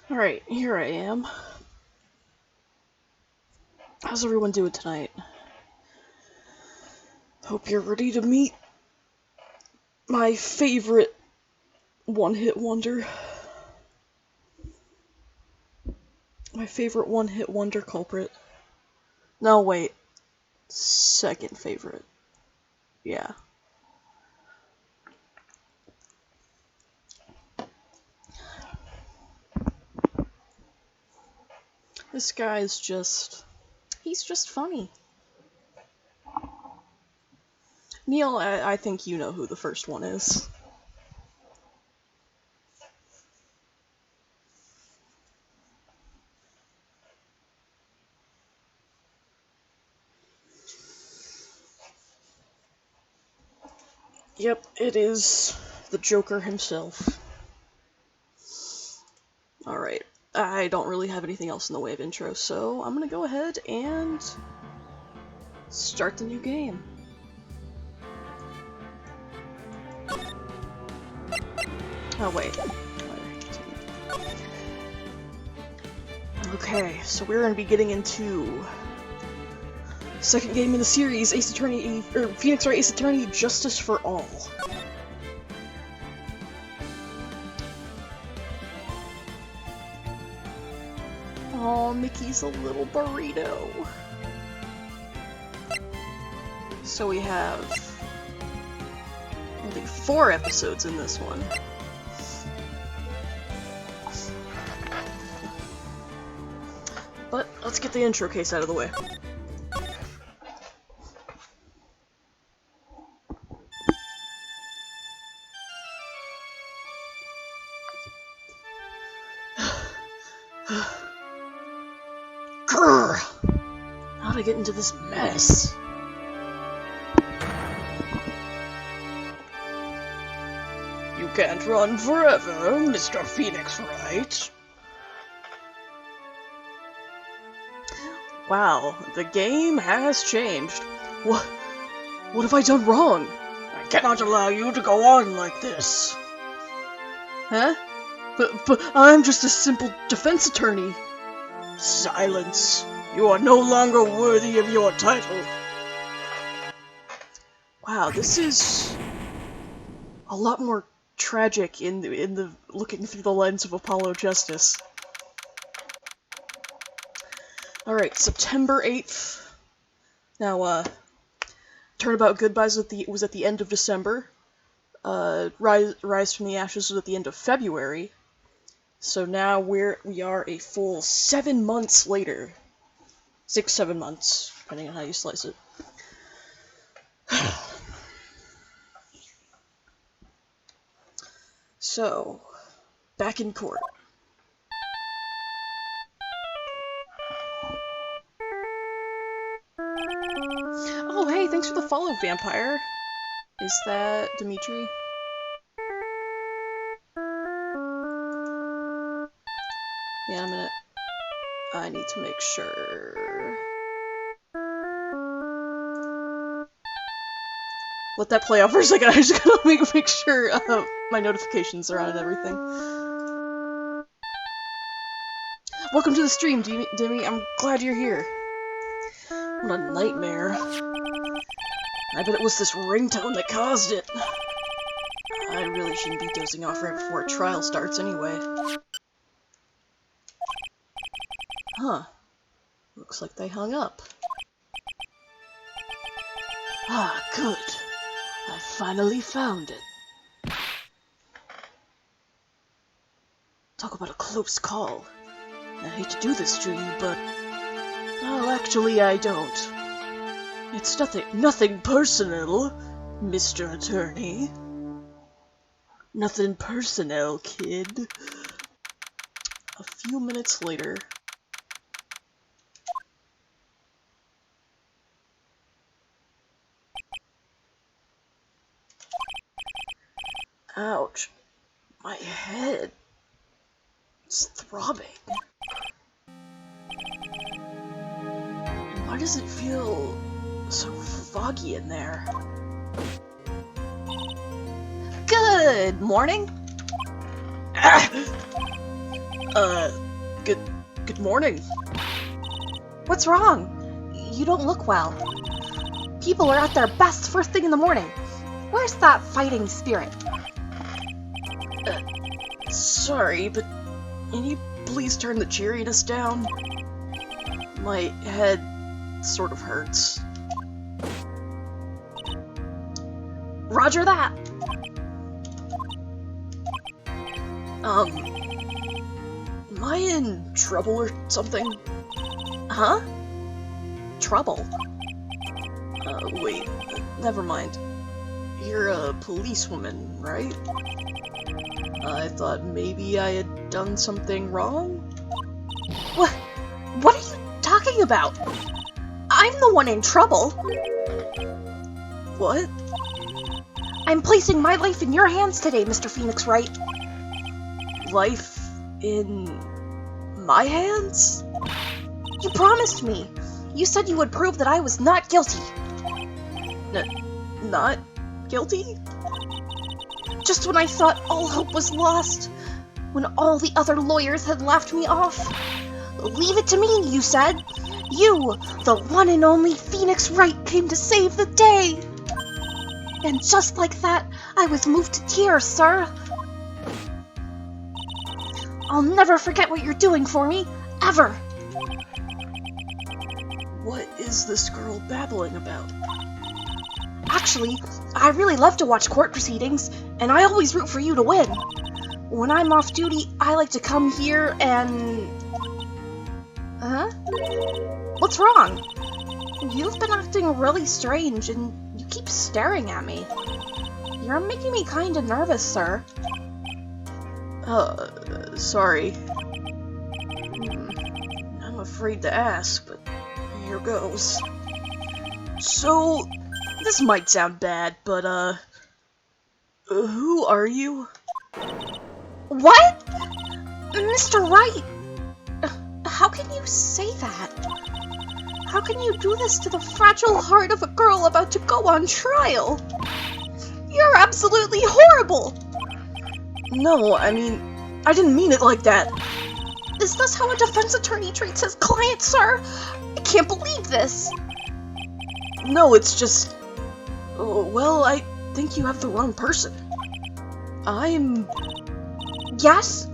Alright, here I am. How's everyone doing tonight? Hope you're ready to meet my favorite one-hit wonder. My favorite one-hit wonder culprit. No, wait. Second favorite. Yeah. This guy's he's just funny. Neil, I think you know who the first one is. Yep, it is the Joker himself. Alright, I don't really have anything else in the way of intro, so I'm gonna go ahead and start the new game. Oh, wait. Okay, so we're gonna be getting into second game in the series, Phoenix Wright Ace Attorney, Justice for All. Oh, Mickey's a little burrito. So we have only 4 episodes in this one. But let's get the intro case out of the way. Grrr! How'd I get into this mess? You can't run forever, Mr. Phoenix Wright. Wow, the game has changed. What have I done wrong? I cannot allow you to go on like this. Huh? But I'm just a simple defense attorney. Silence. You are no longer worthy of your title. Wow, this is a lot more tragic in the looking through the lens of Apollo Justice. Alright, September 8th. Now, Turnabout Goodbyes was at the end of December. Rise from the Ashes was at the end of February. So now we are a full 7 months later. 6-7 months, depending on how you slice it. So, back in court. Oh, hey, thanks for the follow, Vampire. Is that Dimitri? Yeah, in a minute. I need to make sure. Let that play out for a second. I just gotta make sure my notifications are on and everything. Welcome to the stream, Dimmy. I'm glad you're here. What a nightmare. I bet it was this ringtone that caused it. I really shouldn't be dozing off right before a trial starts anyway. Huh. Looks like they hung up. Ah, good. I finally found it. Talk about a close call. I hate to do this to you, but... well, actually, I don't. It's nothing personal, Mr. Attorney. Nothing personnel, kid. A few minutes later... Ouch. My head. It's throbbing. Why does it feel so foggy in there? Good morning. Good morning. What's wrong? You don't look well. People are at their best first thing in the morning. Where's that fighting spirit? Sorry, but can you please turn the cheeriness down? My head sort of hurts. Roger that. Am I in trouble or something? Huh? Trouble? Wait, never mind. You're a policewoman, right? I thought maybe I had done something wrong? What are you talking about? I'm the one in trouble. What? I'm placing my life in your hands today, Mr. Phoenix Wright. Life in my hands? You promised me. You said you would prove that I was not guilty. Not guilty? Just when I thought all hope was lost, when all the other lawyers had laughed me off. Leave it to me, you said. You, the one and only Phoenix Wright, came to save the day. And just like that, I was moved to tears, sir. I'll never forget what you're doing for me, ever. What is this girl babbling about? Actually, I really love to watch court proceedings, and I always root for you to win. When I'm off duty, I like to come here and... Huh? What's wrong? You've been acting really strange, and you keep staring at me. You're making me kinda nervous, sir. Sorry. I'm afraid to ask, but here goes. So, this might sound bad, but, who are you? What? Mr. Wright! How can you say that? How can you do this to the fragile heart of a girl about to go on trial? You're absolutely horrible! No, I mean, I didn't mean it like that. Is this how a defense attorney treats his client, sir? I can't believe this! No, it's just... well, I think you have the wrong person. Yes?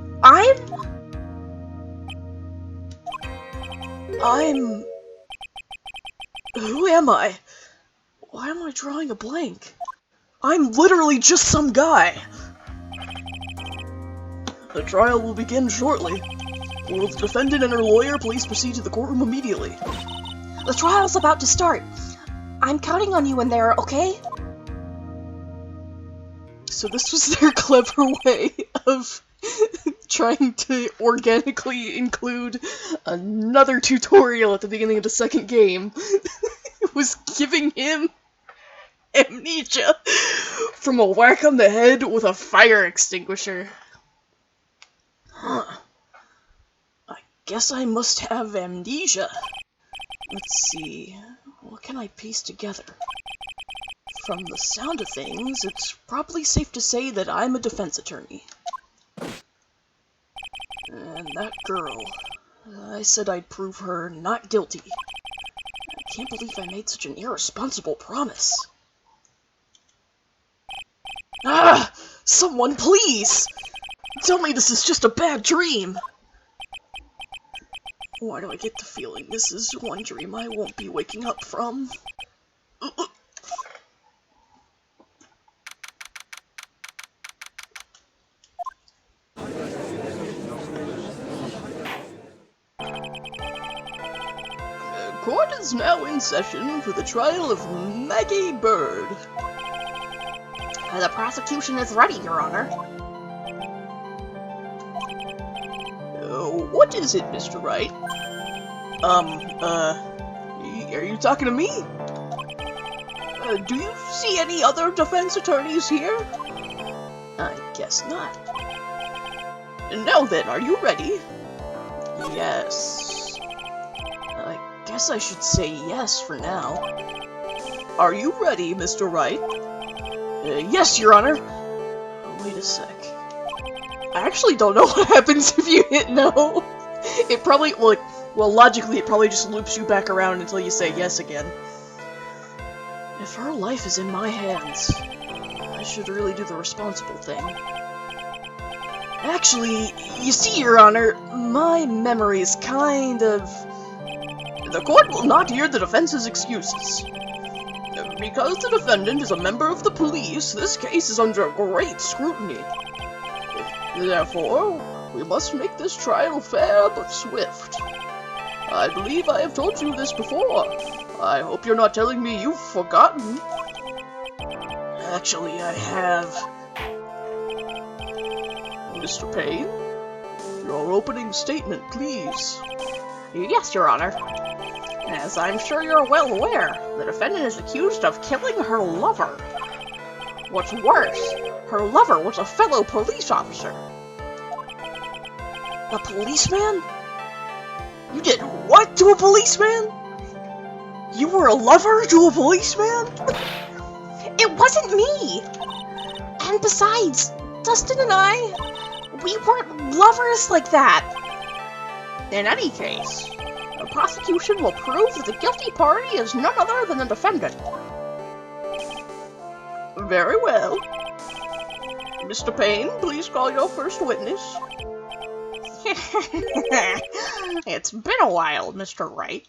Who am I? Why am I drawing a blank? I'm literally just some guy! The trial will begin shortly. Will the defendant and her lawyer please proceed to the courtroom immediately? The trial's about to start. I'm counting on you in there, okay? So this was their clever way of trying to organically include another tutorial at the beginning of the second game. It was giving him amnesia from a whack on the head with a fire extinguisher. Huh. I guess I must have amnesia. Let's see, what can I piece together? From the sound of things, it's probably safe to say that I'm a defense attorney. And that girl, I said I'd prove her not guilty. I can't believe I made such an irresponsible promise. Ah! Someone please! Tell me this is just a bad dream! Why do I get the feeling this is one dream I won't be waking up from? Court is now in session for the trial of Maggie Bird. The prosecution is ready, Your Honor. What is it, Mr. Wright? Are you talking to me? Do you see any other defense attorneys here? I guess not. Now then, are you ready? Yes. I guess I should say yes for now. Are you ready, Mr. Wright? Yes, Your Honor. Wait a sec. I actually don't know what happens if you hit no. It probably, well, logically, it probably just loops you back around until you say yes again. If her life is in my hands, I should really do the responsible thing. Actually, you see, Your Honor, my memory is kind of... The court will not hear the defense's excuses. Because the defendant is a member of the police, this case is under great scrutiny. Therefore, we must make this trial fair but swift. I believe I have told you this before. I hope you're not telling me you've forgotten. Actually, I have. Mr. Payne, your opening statement, please. Yes, Your Honor. As I'm sure you're well aware, the defendant is accused of killing her lover. What's worse, her lover was a fellow police officer. A policeman? You did what to a policeman? You were a lover to a policeman? It wasn't me! And besides, Dustin and I, we weren't lovers like that. In any case, the prosecution will prove that the guilty party is none other than the defendant. Very well. Mr. Payne, please call your first witness. It's been a while, Mr. Wright.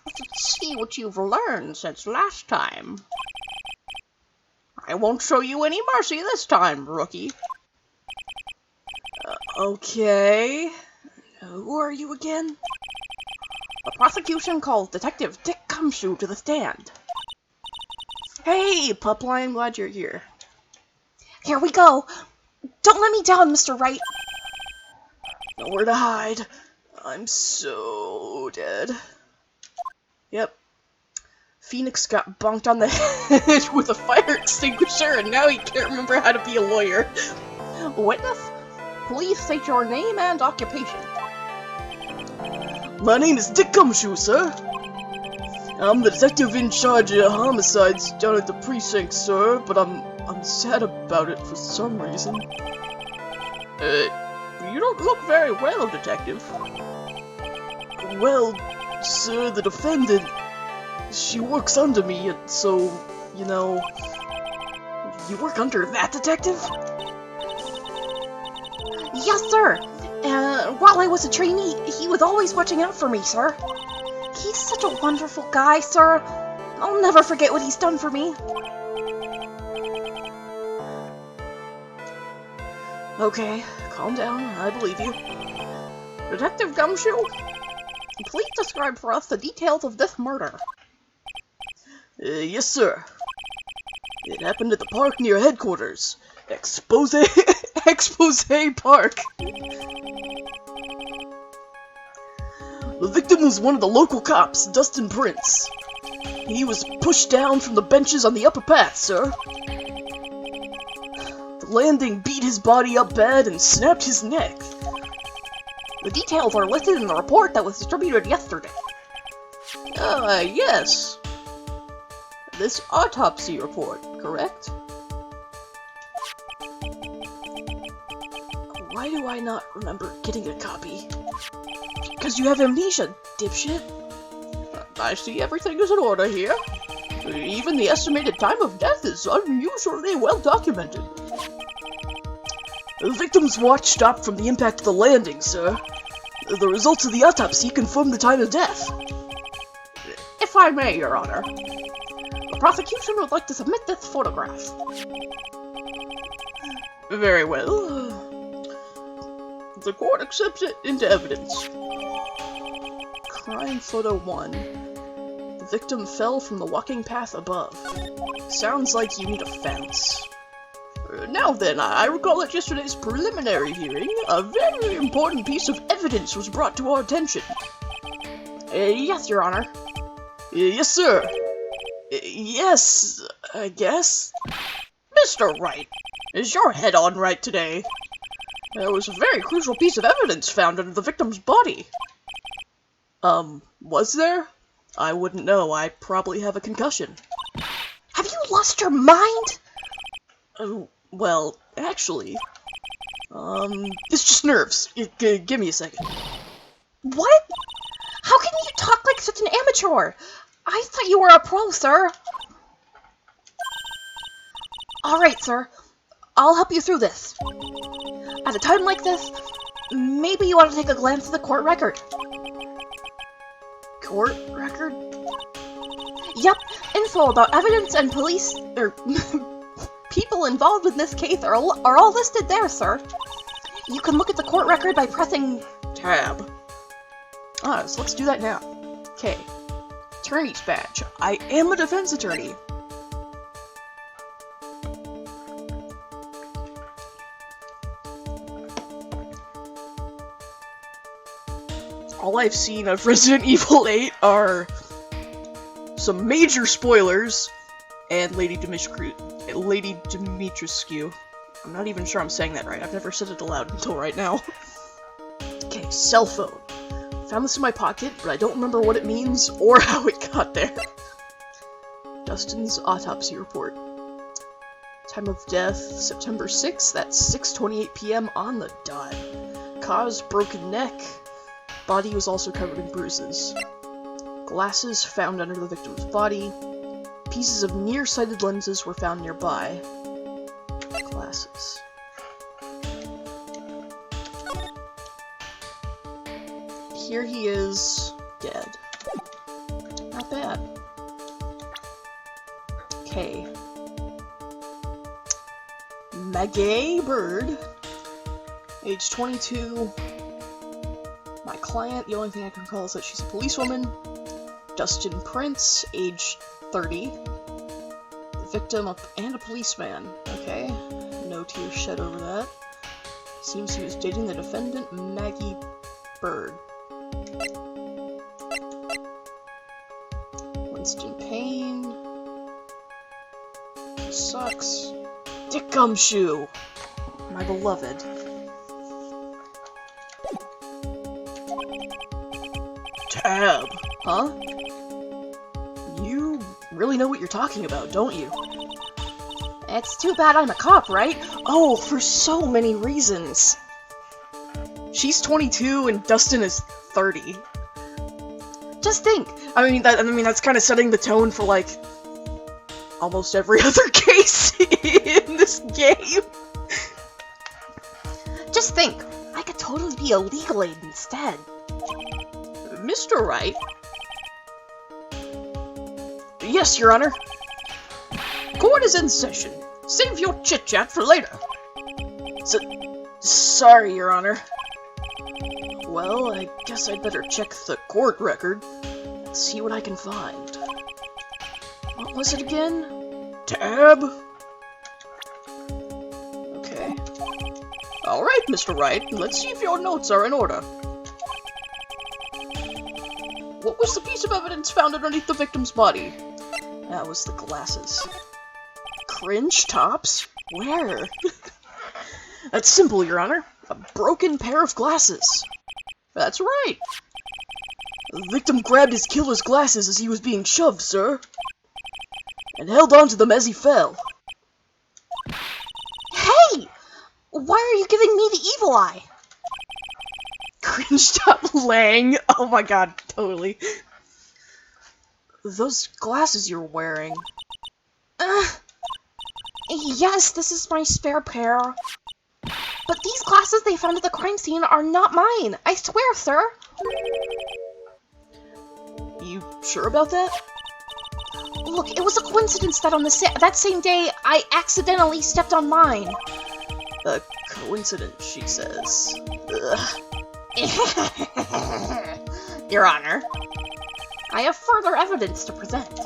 Let's see what you've learned since last time. I won't show you any mercy this time, rookie. Okay. Who are you again? The prosecution calls Detective Dick Gumshoe to the stand. Hey, Pupline, I'm glad you're here. Here we go. Don't let me down, Mr. Wright. Nowhere to hide. I'm so dead. Yep. Phoenix got bonked on the head with a fire extinguisher, and now he can't remember how to be a lawyer. Witness, please state your name and occupation. My name is Dick Gumshoe, sir. I'm the detective in charge of homicides down at the precinct, sir, but I'm sad about it for some reason. You don't look very well, detective. Well, sir, the defendant, she works under me, and so, you know... You work under that detective? Yes, sir. While I was a trainee, he was always watching out for me, sir. He's such a wonderful guy, sir. I'll never forget what he's done for me. Okay, calm down. I believe you. Detective Gumshoe, please describe for us the details of this murder. Yes, sir. It happened at the park near headquarters. Expose Park. The victim was one of the local cops, Dustin Prince. He was pushed down from the benches on the upper path, sir. The landing beat his body up bad and snapped his neck. The details are listed in the report that was distributed yesterday. Yes. This autopsy report, correct? Why do I not remember getting a copy? Because you have amnesia, dipshit. I see everything is in order here. Even the estimated time of death is unusually well documented. The victim's watch stopped from the impact of the landing, sir. The results of the autopsy confirm the time of death. If I may, Your Honor, the prosecution would like to submit this photograph. Very well. The court accepts it into evidence. Crime photo 1. The victim fell from the walking path above. Sounds like you need a fence. Now then, I recall at yesterday's preliminary hearing, a very important piece of evidence was brought to our attention. Yes, Your Honor. Yes, sir. Yes, I guess. Mr. Wright, is your head on right today? There was a very crucial piece of evidence found under the victim's body. Was there? I wouldn't know. I probably have a concussion. Have you lost your mind? Well, actually, It's just nerves. Give me a second. What? How can you talk like such an amateur? I thought you were a pro, sir. Alright, sir. I'll help you through this. At a time like this, maybe you want to take a glance at the court record. Court record? Yep, info about evidence and police, people involved in this case are all listed there, sir. You can look at the court record by pressing Tab. So let's do that now. Okay. Attorney's badge. I am a defense attorney. All I've seen of Resident Evil 8 are some major spoilers and Lady Dimitrescu. I'm not even sure I'm saying that right. I've never said it aloud until right now. Okay, cell phone. Found this in my pocket, but I don't remember what it means or how it got there. Dustin's autopsy report. Time of death, September 6th, that's 6:28 p.m. on the dot. Cause, broken neck. Body was also covered in bruises. Glasses found under the victim's body. Pieces of nearsighted lenses were found nearby. Glasses. Here he is, dead. Not bad. Okay. Maggie Bird, age 22. My client, the only thing I can recall is that she's a policewoman. Dustin Prince, age 30. The victim and a policeman. Okay. No tears shed over that. Seems he was dating the defendant, Maggie Bird. Winston Payne. Sucks. Dick Gumshoe! My beloved. Tab! Huh? You really know what you're talking about, don't you? It's too bad I'm a cop, right? Oh, for so many reasons. She's 22 and Dustin is 30. Just think. I mean that's kind of setting the tone for like almost every other case in this game. Just think. I could totally be a legal aid instead. Mr. Wright? Yes, Your Honor. Court is in session. Save your chit-chat for later. Sorry, Your Honor. Well, I guess I'd better check the court record and see what I can find. What was it again? Tab? Okay. Alright, Mr. Wright, let's see if your notes are in order. What was the piece of evidence found underneath the victim's body? That was the glasses. Cringe tops? Where? That's simple, Your Honor. A broken pair of glasses. That's right. The victim grabbed his killer's glasses as he was being shoved, sir. And held onto them as he fell. Hey! Why are you giving me the evil eye? Cringe top Lang. Oh my god, totally. Those glasses you're wearing. Yes, this is my spare pair. But these glasses they found at the crime scene are not mine. I swear, sir. You sure about that? Look, it was a coincidence that on that same day, I accidentally stepped on mine. A coincidence, she says. Ugh. Your Honor, I have further evidence to present.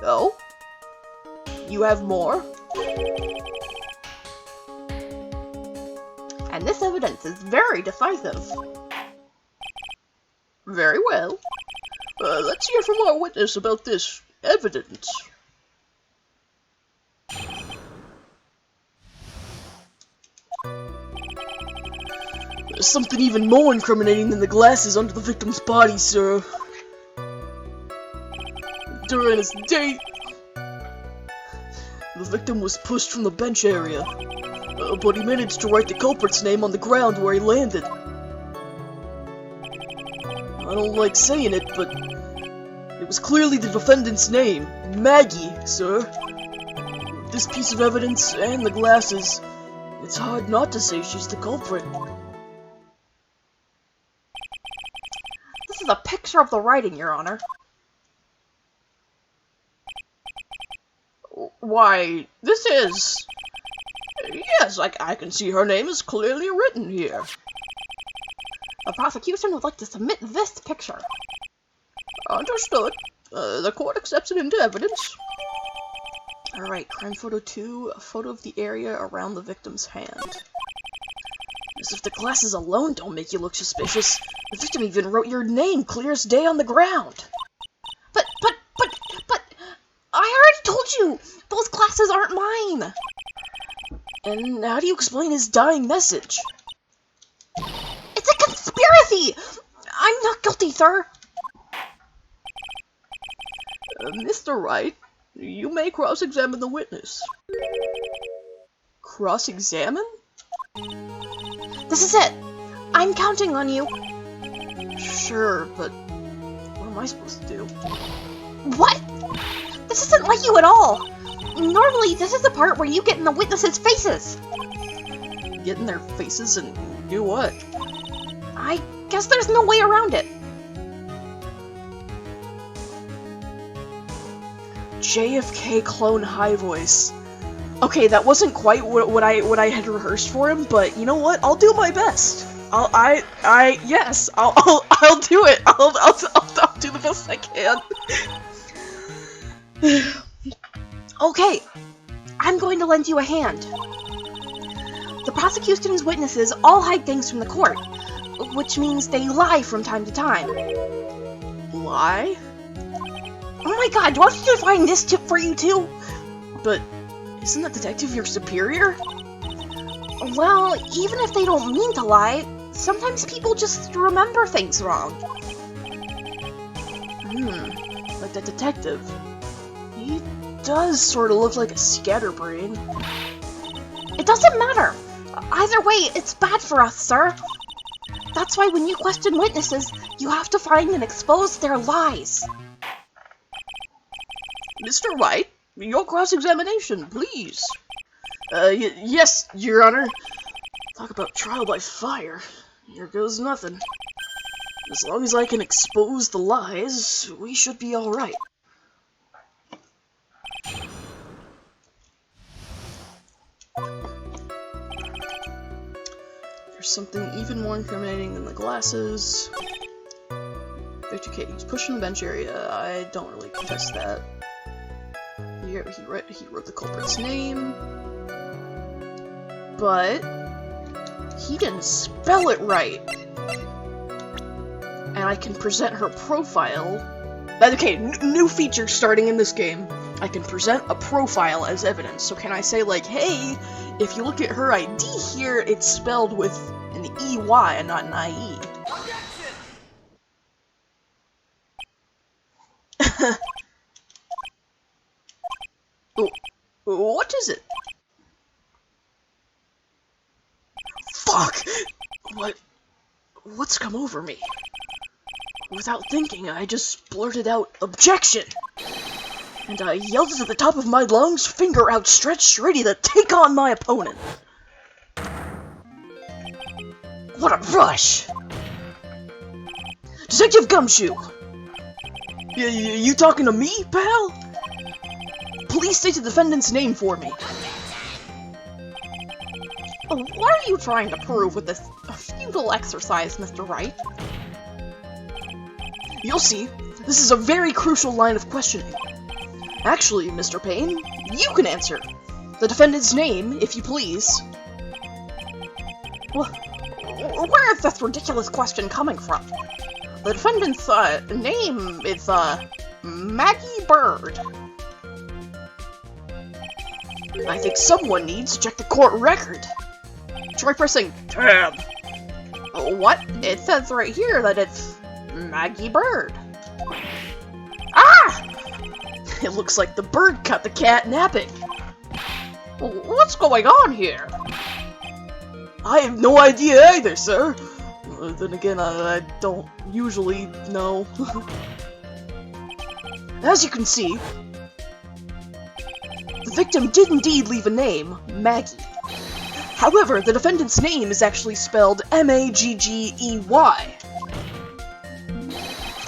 Oh? You have more? And this evidence is very decisive. Very well. Let's hear from our witness about this evidence. There's something even more incriminating than the glasses under the victim's body, sir. During his date, the victim was pushed from the bench area. but he managed to write the culprit's name on the ground where he landed. I don't like saying it, but it was clearly the defendant's name, Maggie, sir. With this piece of evidence and the glasses, it's hard not to say she's the culprit. This is a picture of the writing, Your Honor. Why, this is... Yes, I can see her name is clearly written here. The prosecution would like to submit this picture. Understood. The court accepts it into evidence. Alright, crime photo 2, a photo of the area around the victim's hand. As if the glasses alone don't make you look suspicious. The victim even wrote your name clear as day on the ground. But, I already told you! Those glasses aren't mine! And how do you explain his dying message? It's a conspiracy! I'm not guilty, sir! Mr. Wright, you may cross-examine the witness. Cross-examine? This is it! I'm counting on you! Sure, but what am I supposed to do? What? This isn't like you at all! Normally, this is the part where you get in the witnesses' faces! Get in their faces and do what? I guess there's no way around it. JFK clone high voice. Okay, that wasn't quite what I had rehearsed for him, but you know what? I'll do my best. I'll do it. I'll do the best I can. Okay, I'm going to lend you a hand. The prosecution's witnesses all hide things from the court, which means they lie from time to time. Lie? Oh my god, do I have to find this tip for you too? But isn't that detective your superior? Well, even if they don't mean to lie, sometimes people just remember things wrong. Like that detective. He does sort of look like a scatterbrain. It doesn't matter. Either way, it's bad for us, sir. That's why when you question witnesses, you have to find and expose their lies. Mr. White, your cross-examination, please. Yes, Your Honor. Talk about trial by fire. Here goes nothing. As long as I can expose the lies, we should be alright. There's something even more incriminating than the glasses. Victor K. He's pushing the bench area. I don't really contest that. He wrote the culprit's name. But he didn't spell it right. And I can present her profile. Okay, new feature starting in this game. I can present a profile as evidence. So can I say like, hey, if you look at her ID here, it's spelled with an EY and not an IE. Oh, what is it? Fuck! What's come over me? Without thinking, I just blurted out, "Objection!" And I yelled it at the top of my lungs, finger outstretched, ready to take on my opponent. What a rush! Detective Gumshoe! You talking to me, pal? Please state the defendant's name for me. What are you trying to prove with this futile exercise, Mr. Wright? You'll see. This is a very crucial line of questioning. Actually, Mr. Payne, you can answer. The defendant's name, if you please. Where is this ridiculous question coming from? The defendant's name is Maggie Bird. I think someone needs to check the court record. Try pressing tab. What? It says right here that it's Maggie Bird. Ah! It looks like the bird caught the cat napping. What's going on here? I have no idea either, sir. Then again, I don't usually know. As you can see, the victim did indeed leave a name, Maggie. However, the defendant's name is actually spelled M-A-G-G-E-Y.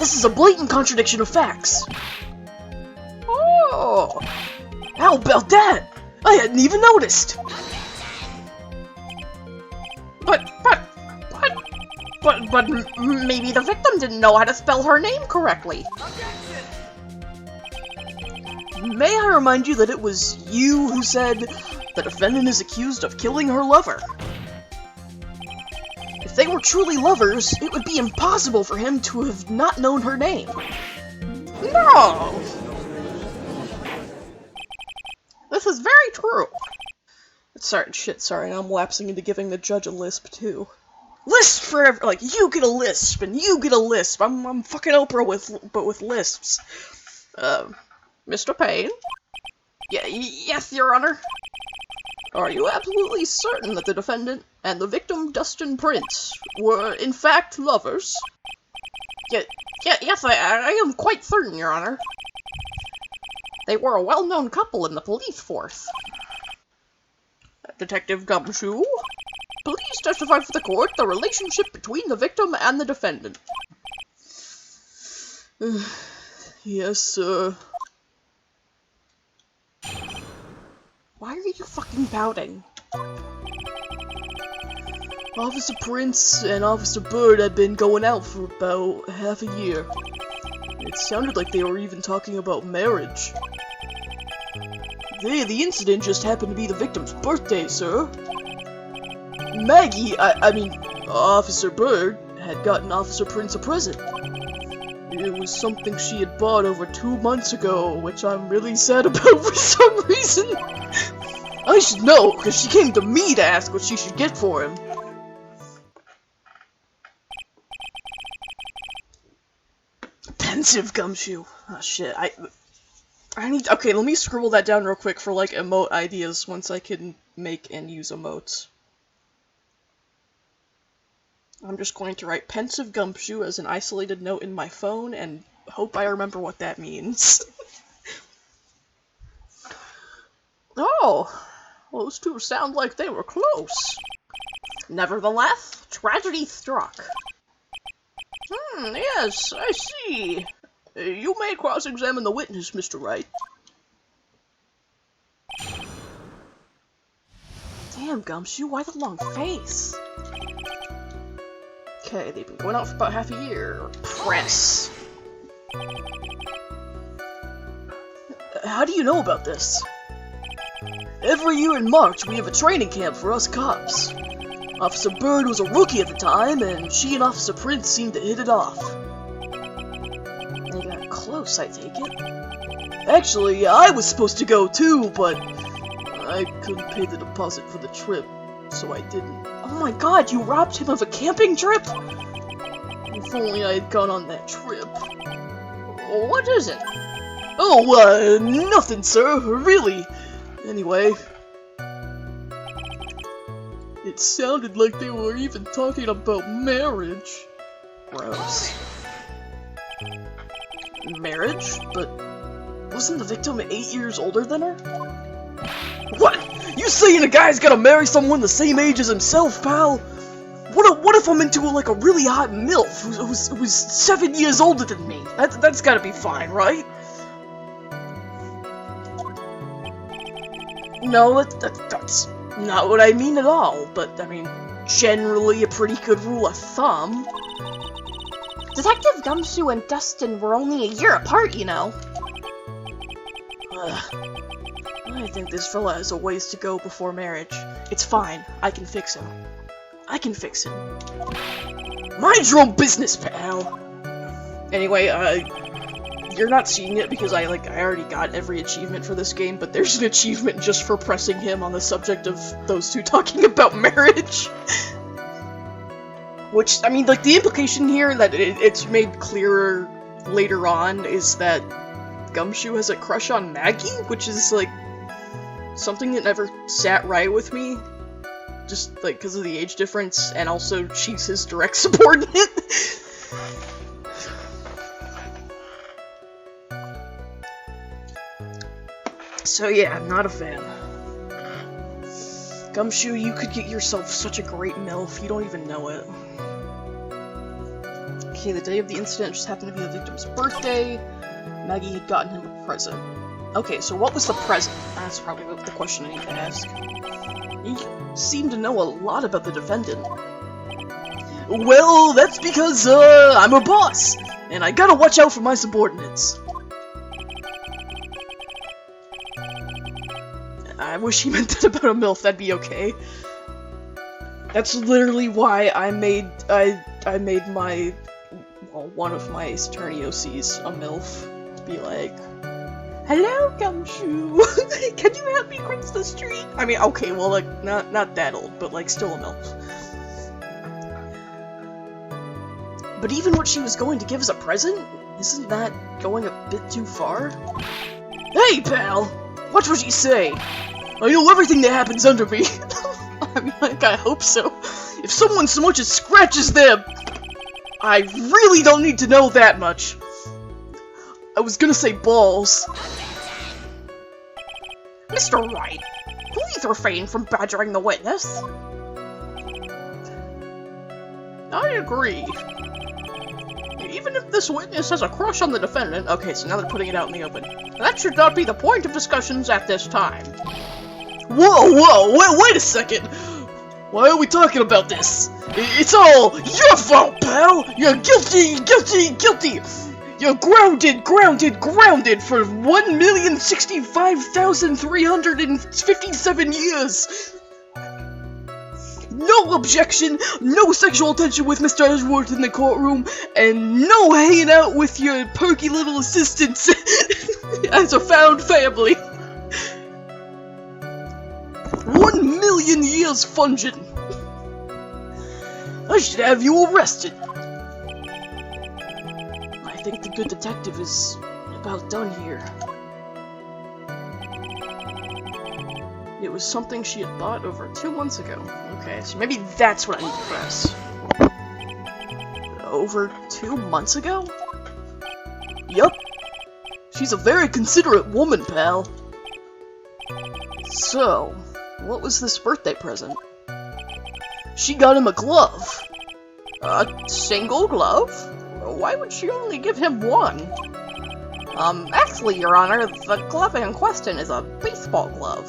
This is a blatant contradiction of facts. Oh! How about that? I hadn't even noticed! But maybe the victim didn't know how to spell her name correctly. May I remind you that it was you who said the defendant is accused of killing her lover? If they were truly lovers, it would be impossible for him to have not known her name. No! This is very true. Sorry, now I'm lapsing into giving the judge a lisp, too. Lisp forever! Like, you get a lisp, and you get a lisp! I'm fucking Oprah with lisps. Mr. Payne? Yes, Your Honor. Are you absolutely certain that the defendant and the victim, Dustin Prince, were in fact lovers? Yes, I am quite certain, Your Honor. They were a well-known couple in the police force. Detective Gumshoe, please testify for the court the relationship between the victim and the defendant. Yes, sir. Why are you fucking pouting? Officer Prince and Officer Bird had been going out for about half a year. It sounded like they were even talking about marriage. The incident just happened to be the victim's birthday, sir. Maggie, I mean, Officer Bird, had gotten Officer Prince a present. It was something she had bought over 2 months ago, which I'm really sad about for some reason. I should know, because she came to me to ask what she should get for him. Pensive Gumshoe. Oh shit, I need- okay, let me scribble that down real quick for, like, emote ideas once I can make and use emotes. I'm just going to write Pensive Gumshoe as an isolated note in my phone and hope I remember what that means. Oh, well, those two sound like they were close. Nevertheless, tragedy struck. Yes, I see. You may cross-examine the witness, Mr. Wright. Damn, Gumshoe, why the long face? Okay, they've been going out for about half a year. Press. How do you know about this? Every year in March, we have a training camp for us cops. Officer Bird was a rookie at the time, and she and Officer Prince seemed to hit it off. They got close, I take it. Actually, I was supposed to go too, but I couldn't pay the deposit for the trip, so I didn't. Oh my god, you robbed him of a camping trip? If only I had gone on that trip. What is it? Oh, nothing, sir, really. Anyway, it sounded like they were even talking about marriage. Gross. Marriage? But wasn't the victim 8 years older than her? What? You saying a guy's gotta marry someone the same age as himself, pal? What if I'm into like a really hot MILF who's 7 years older than me? That's gotta be fine, right? No, that's not what I mean at all, but I mean, generally a pretty good rule of thumb. Detective Gumshoe and Dustin were only a year apart, you know. I think this fella has a ways to go before marriage. It's fine. I can fix him. I can fix him. Mind your own business, pal! Anyway, you're not seeing it because I already got every achievement for this game, but there's an achievement just for pressing him on the subject of those two talking about marriage. Which, I mean, like, the implication here that it's made clearer later on is that Gumshoe has a crush on Maggie, which is, like, something that never sat right with me. just, like, because of the age difference, and also she's his direct subordinate. So yeah, I'm not a fan. Gumshoe, you could get yourself such a great MILF, you don't even know it. Okay, the day of the incident just happened to be the victim's birthday. Maggie had gotten him a present. Okay, so what was the present? That's probably the question I need to ask. You seem to know a lot about the defendant. Well, that's because, I'm a boss, and I gotta watch out for my subordinates. I wish he meant that about a MILF, that'd be okay. That's literally why I made my, well, one of my attorney OCs a MILF. To be like, hello, Gumshoe! Can you help me cross the street? I mean, okay, well, like, not that old, but, like, still a MILF. But even what she was going to give as a present? Isn't that going a bit too far? Hey, pal! Watch what you say! I know everything that happens under me! I mean, like, I hope so. If someone so much as scratches them, I really don't need to know that much. I was gonna say balls. Mr. Wright, please refrain from badgering the witness. I agree. Even if this witness has a crush on the defendant— okay, so now they're putting it out in the open. That should not be the point of discussions at this time. Whoa, wait a second! Why are we talking about this? It's all your fault, pal! You're guilty! You're grounded for 1,065,357 years! No objection, no sexual tension with Mr. Edgeworth in the courtroom, and no hanging out with your perky little assistants as a found family. 1,000,000 years fungin'. I should have you arrested. I think the good detective is about done here. It was something she had bought over 2 months ago. Okay, so maybe that's what I need to press. Over 2 months ago? Yup. She's a very considerate woman, pal. So, what was this birthday present? She got him a glove. A single glove? Why would she only give him one? Actually, Your Honor, the glove in question is a baseball glove.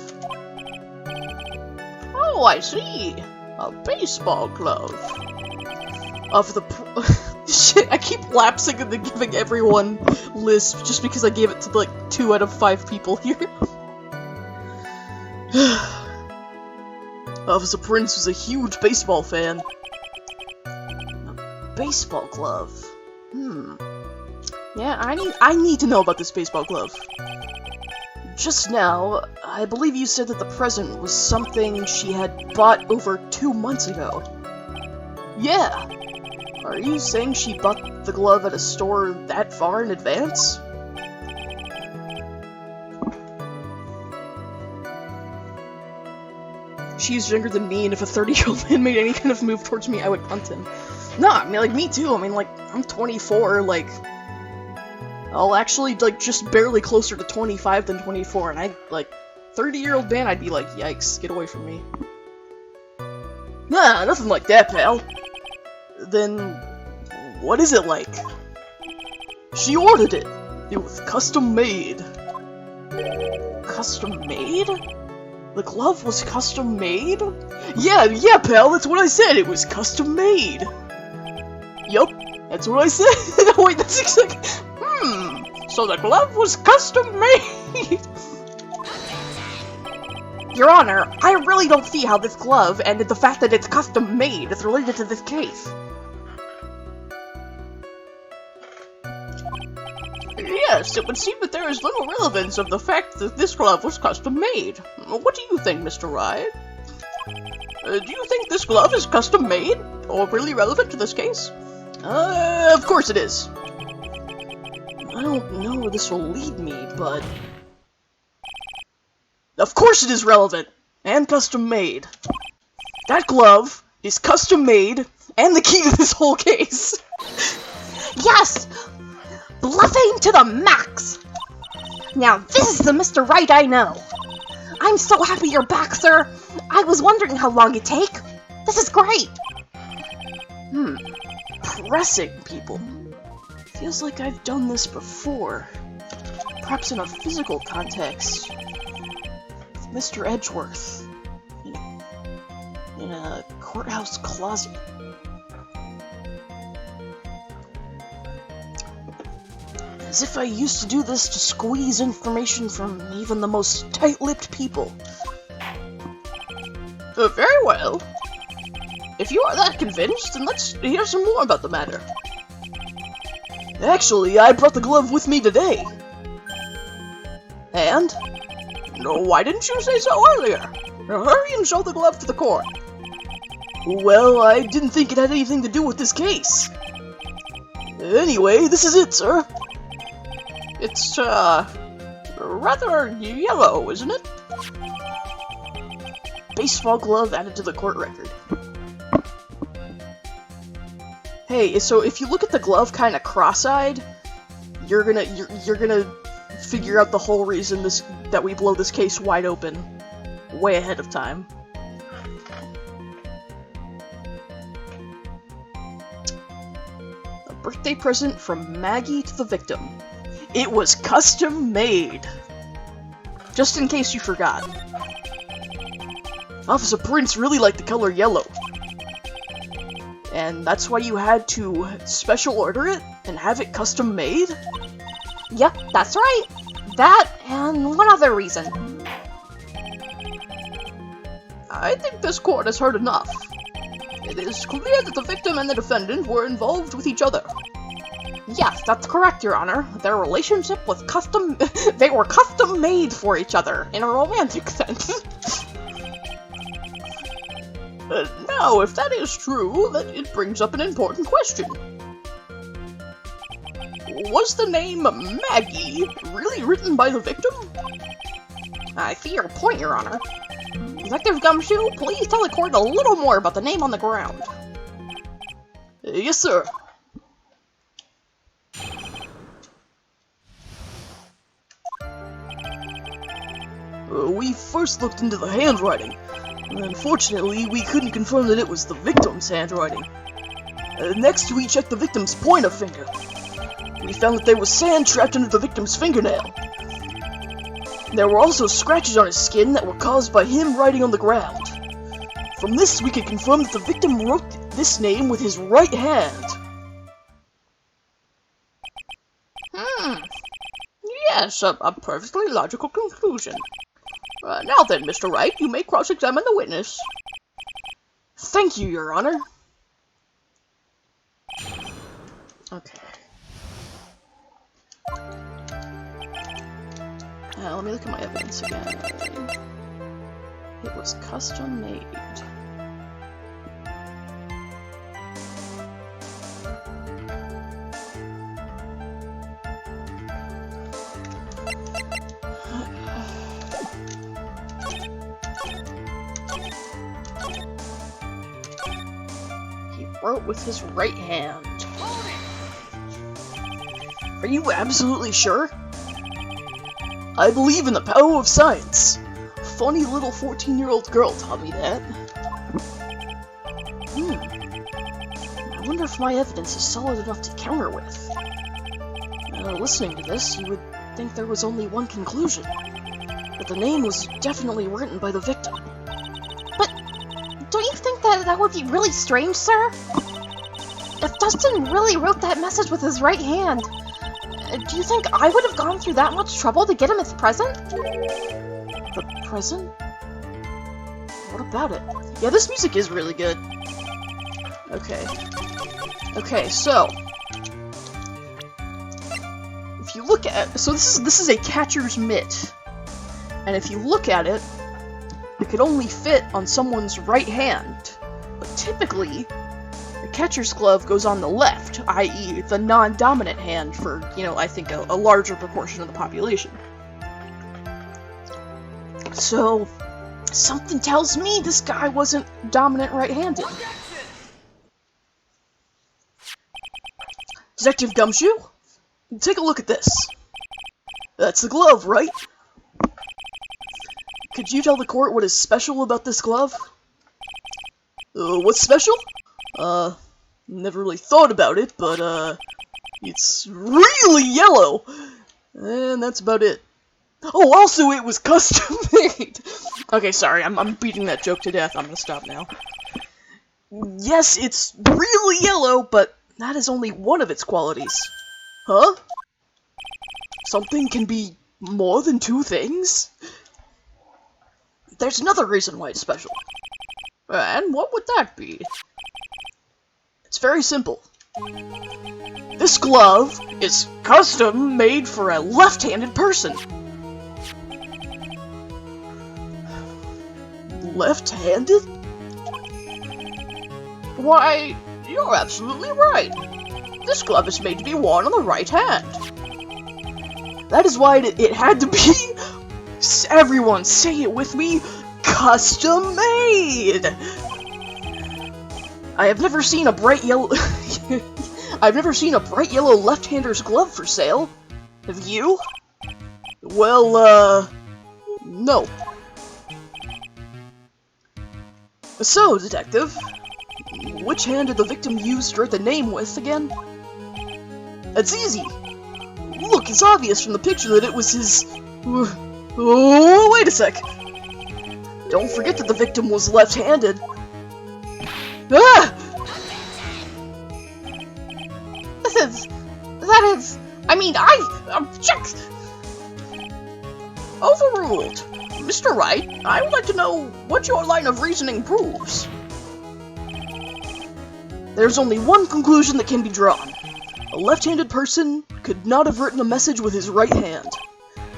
Oh, I see. A baseball glove. Of the shit, I keep lapsing into giving everyone lists just because I gave it to like 2 out of 5 people here. Officer Prince was a huge baseball fan. A baseball glove. Yeah, I need to know about this baseball glove. Just now, I believe you said that the present was something she had bought over 2 months ago. Yeah. Are you saying she bought the glove at a store that far in advance? She's younger than me, and if a 30-year-old man made any kind of move towards me, I would punt him. Nah, I mean, like, me too. I mean, like, I'm 24, like, I'll actually, like, just barely closer to 25 than 24, and I, like, 30-year-old man, I'd be like, yikes, get away from me. Nah, nothing like that, pal. Then, what is it like? She ordered it. It was custom made. Custom made? The glove was custom made? Yeah, pal, that's what I said, it was custom made. Yup, that's what I said. Wait, that's exactly— so the glove was custom made. Your Honor, I really don't see how this glove and the fact that it's custom made is related to this case. Yes, it would seem that there is little relevance of the fact that this glove was custom made. What do you think, Mr. Riot? Do you think this glove is custom made, or really relevant to this case? Of course it is. I don't know where this will lead me, but— of course it is relevant! And custom made. That glove is custom made and the key to this whole case. Yes! Bluffing to the max! Now this is the Mr. Right I know. I'm so happy you're back, sir. I was wondering how long it'd take. This is great. Pressing people. Feels like I've done this before. Perhaps in a physical context. With Mr. Edgeworth. In a courthouse closet. As if I used to do this to squeeze information from even the most tight-lipped people. Very well. If you are that convinced, then let's hear some more about the matter. Actually, I brought the glove with me today. And? No, why didn't you say so earlier? Now hurry and show the glove to the court. Well, I didn't think it had anything to do with this case. Anyway, this is it, sir. It's, rather yellow, isn't it? Baseball glove added to the court record. Hey, so if you look at the glove kind of cross-eyed, you're gonna figure out the whole reason that we blow this case wide open way ahead of time. A birthday present from Maggie to the victim. It was custom made. Just in case you forgot. Officer Prince really liked the color yellow. And that's why you had to special order it and have it custom made? Yep, that's right. That and one other reason. I think this court has heard enough. It is clear that the victim and the defendant were involved with each other. Yes, that's correct, Your Honor. Their relationship was they were custom made for each other, in a romantic sense. Now, if that is true, then it brings up an important question. Was the name Maggie really written by the victim? I see your point, Your Honor. Detective Gumshoe, please tell the court a little more about the name on the ground. Yes, sir. We first looked into the handwriting. Unfortunately, we couldn't confirm that it was the victim's handwriting. Next, we checked the victim's pointer finger. We found that there was sand trapped under the victim's fingernail. There were also scratches on his skin that were caused by him writing on the ground. From this, we could confirm that the victim wrote this name with his right hand. Yes, a perfectly logical conclusion. Now then, Mr. Wright, you may cross-examine the witness. Thank you, Your Honor. Okay. Let me look at my evidence again. It was custom made. He wrote with his right hand. Are you absolutely sure? I believe in the power of science. A funny little 14-year-old girl taught me that. I wonder if my evidence is solid enough to counter with. Listening to this, you would think there was only one conclusion. That the name was definitely written by the victim. But don't you think that would be really strange, sir? If Dustin really wrote that message with his right hand, do you think I would have gone through that much trouble to get him his present? The present? What about it? Yeah, this music is really good. Okay. Okay, so if you look at this is a catcher's mitt. And if you look at it, it could only fit on someone's right hand. But typically, the catcher's glove goes on the left, i.e. the non-dominant hand for, I think a larger proportion of the population. So, Something tells me this guy wasn't dominant right-handed. Detective Gumshoe? Take a look at this. That's the glove, right? Could you tell the court what is special about this glove? What's special? Never really thought about it, but, it's really yellow! And that's about it. Oh, also it was custom made! Okay, sorry, I'm beating that joke to death. I'm gonna stop now. Yes, it's really yellow, but that is only one of its qualities. Huh? Something can be more than two things? There's another reason why it's special. And what would that be? It's very simple. This glove is custom made for a left-handed person. Left-handed? Why, you're absolutely right. This glove is made to be worn on the right hand. That is why it had to be, everyone say it with me, custom made! I have never seen a bright yellow I've never seen a bright yellow left-hander's glove for sale. Have you? Well, no. So, Detective, which hand did the victim use to write the name with again? That's easy. Look, it's obvious from the picture that it was his... Oh, wait a sec. Don't forget that the victim was left-handed. Ah! I object! Overruled. Mr. Wright, I would like to know what your line of reasoning proves. There's only one conclusion that can be drawn. A left-handed person could not have written a message with his right hand.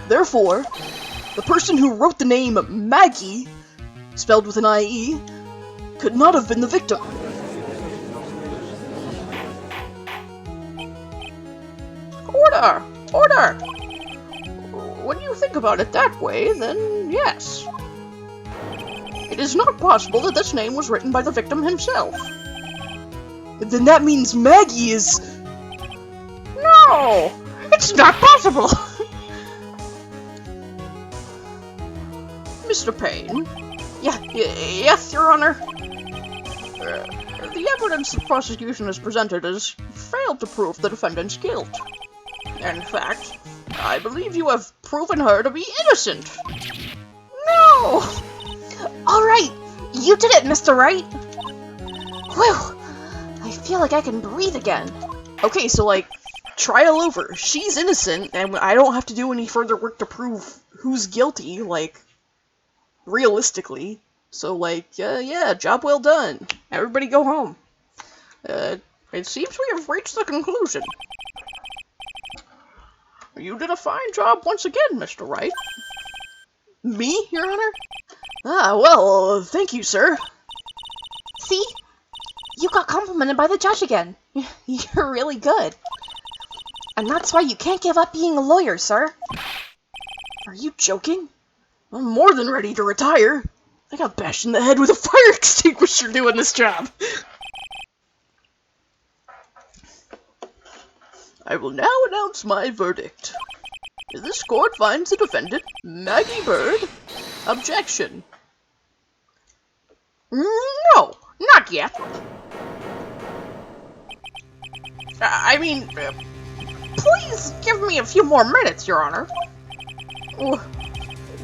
Therefore, the person who wrote the name Maggie, spelled with an I-E, could not have been the victim. Order! Order! When you think about it that way, then yes. It is not possible that this name was written by the victim himself. Then that means Maggie is... No! It's not possible! Mr. Payne? Yes, Your Honor? The evidence the prosecution has presented has failed to prove the defendant's guilt. In fact, I believe you have proven her to be innocent. No! Alright, you did it, Mr. Wright! Whew! I feel like I can breathe again. Okay, so, like, trial over. She's innocent, and I don't have to do any further work to prove who's guilty, like, realistically. So, like, yeah, job well done. Everybody go home. It seems we have reached the conclusion. You did a fine job once again, Mr. Wright. Me, Your Honor? Ah, well, thank you, sir. See? You got complimented by the judge again. You're really good. And that's why you can't give up being a lawyer, sir. Are you joking? I'm more than ready to retire. I got bashed in the head with a fire extinguisher doing this job. I will now announce my verdict. This court finds the defendant, Maggie Bird, objection. No, not yet. Please give me a few more minutes, Your Honor.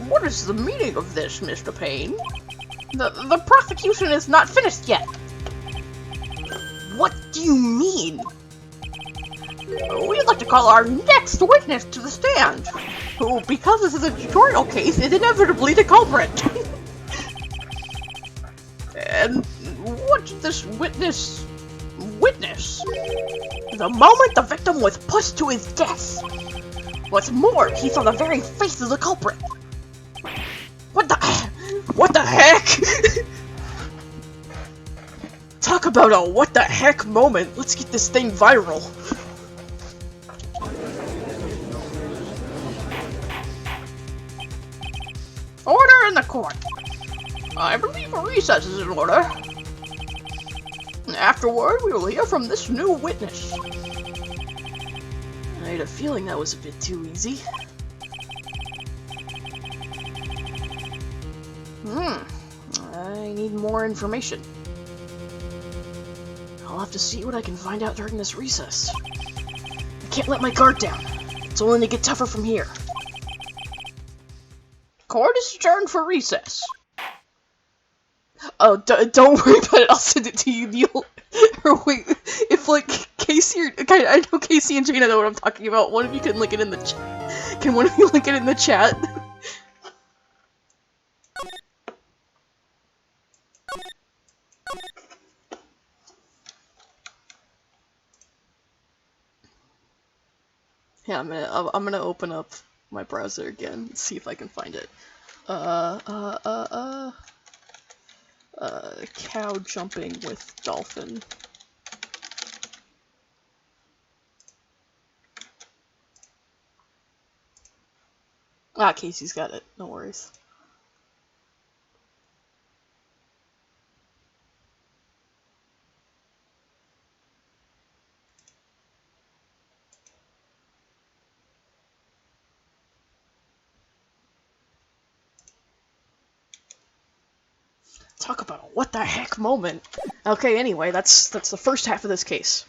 What is the meaning of this, Mr. Payne? The prosecution is not finished yet. What do you mean? We'd like to call our next witness to the stand, who, because this is a tutorial case, is inevitably the culprit. And what did this witness witness? The moment the victim was pushed to his death. What's more, he saw the very face of the culprit. What the heck? Talk about a what the heck moment. Let's get this thing viral. Order in the court. I believe a recess is in order. Afterward, we will hear from this new witness. I had a feeling that was a bit too easy. I need more information. I'll have to see what I can find out during this recess. I can't let my guard down. It's only to get tougher from here. Court is adjourned for recess. Oh, don't worry about it. I'll send it to you, Neil. Or wait, if like Casey or I know Casey and Jana know what I'm talking about. One of you can link it in the chat. Can one of you link it in the chat? Yeah, I'm gonna open up my browser again and see if I can find it. Cow jumping with dolphin. Ah, Casey's got it. No worries. Talk about a what the heck moment. Okay, anyway, that's the first half of this case.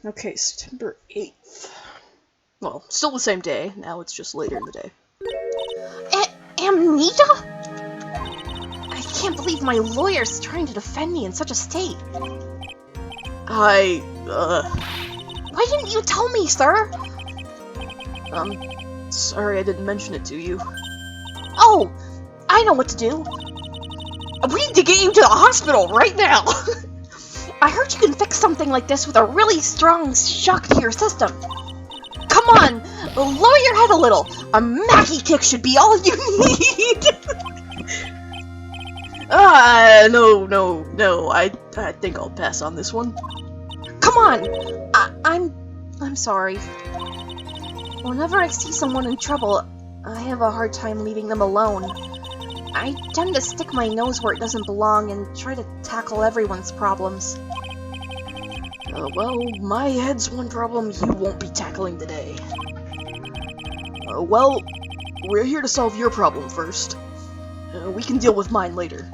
Okay, September 8th. Well, still the same day. Now it's just later in the day. Amnesia? I can't believe my lawyer's trying to defend me in such a state. Why Why didn't you tell me, sir? Sorry I didn't mention it to you. Oh, I know what to do. We need to get you to the hospital right now. I heard you can fix something like this with a really strong shock to your system. Come on, lower your head a little. A Maggie kick should be all you need. No. I think I'll pass on this one. Come on. I'm sorry. Whenever I see someone in trouble, I have a hard time leaving them alone. I tend to stick my nose where it doesn't belong and try to tackle everyone's problems. Well, my head's one problem you won't be tackling today. Well, we're here to solve your problem first. We can deal with mine later.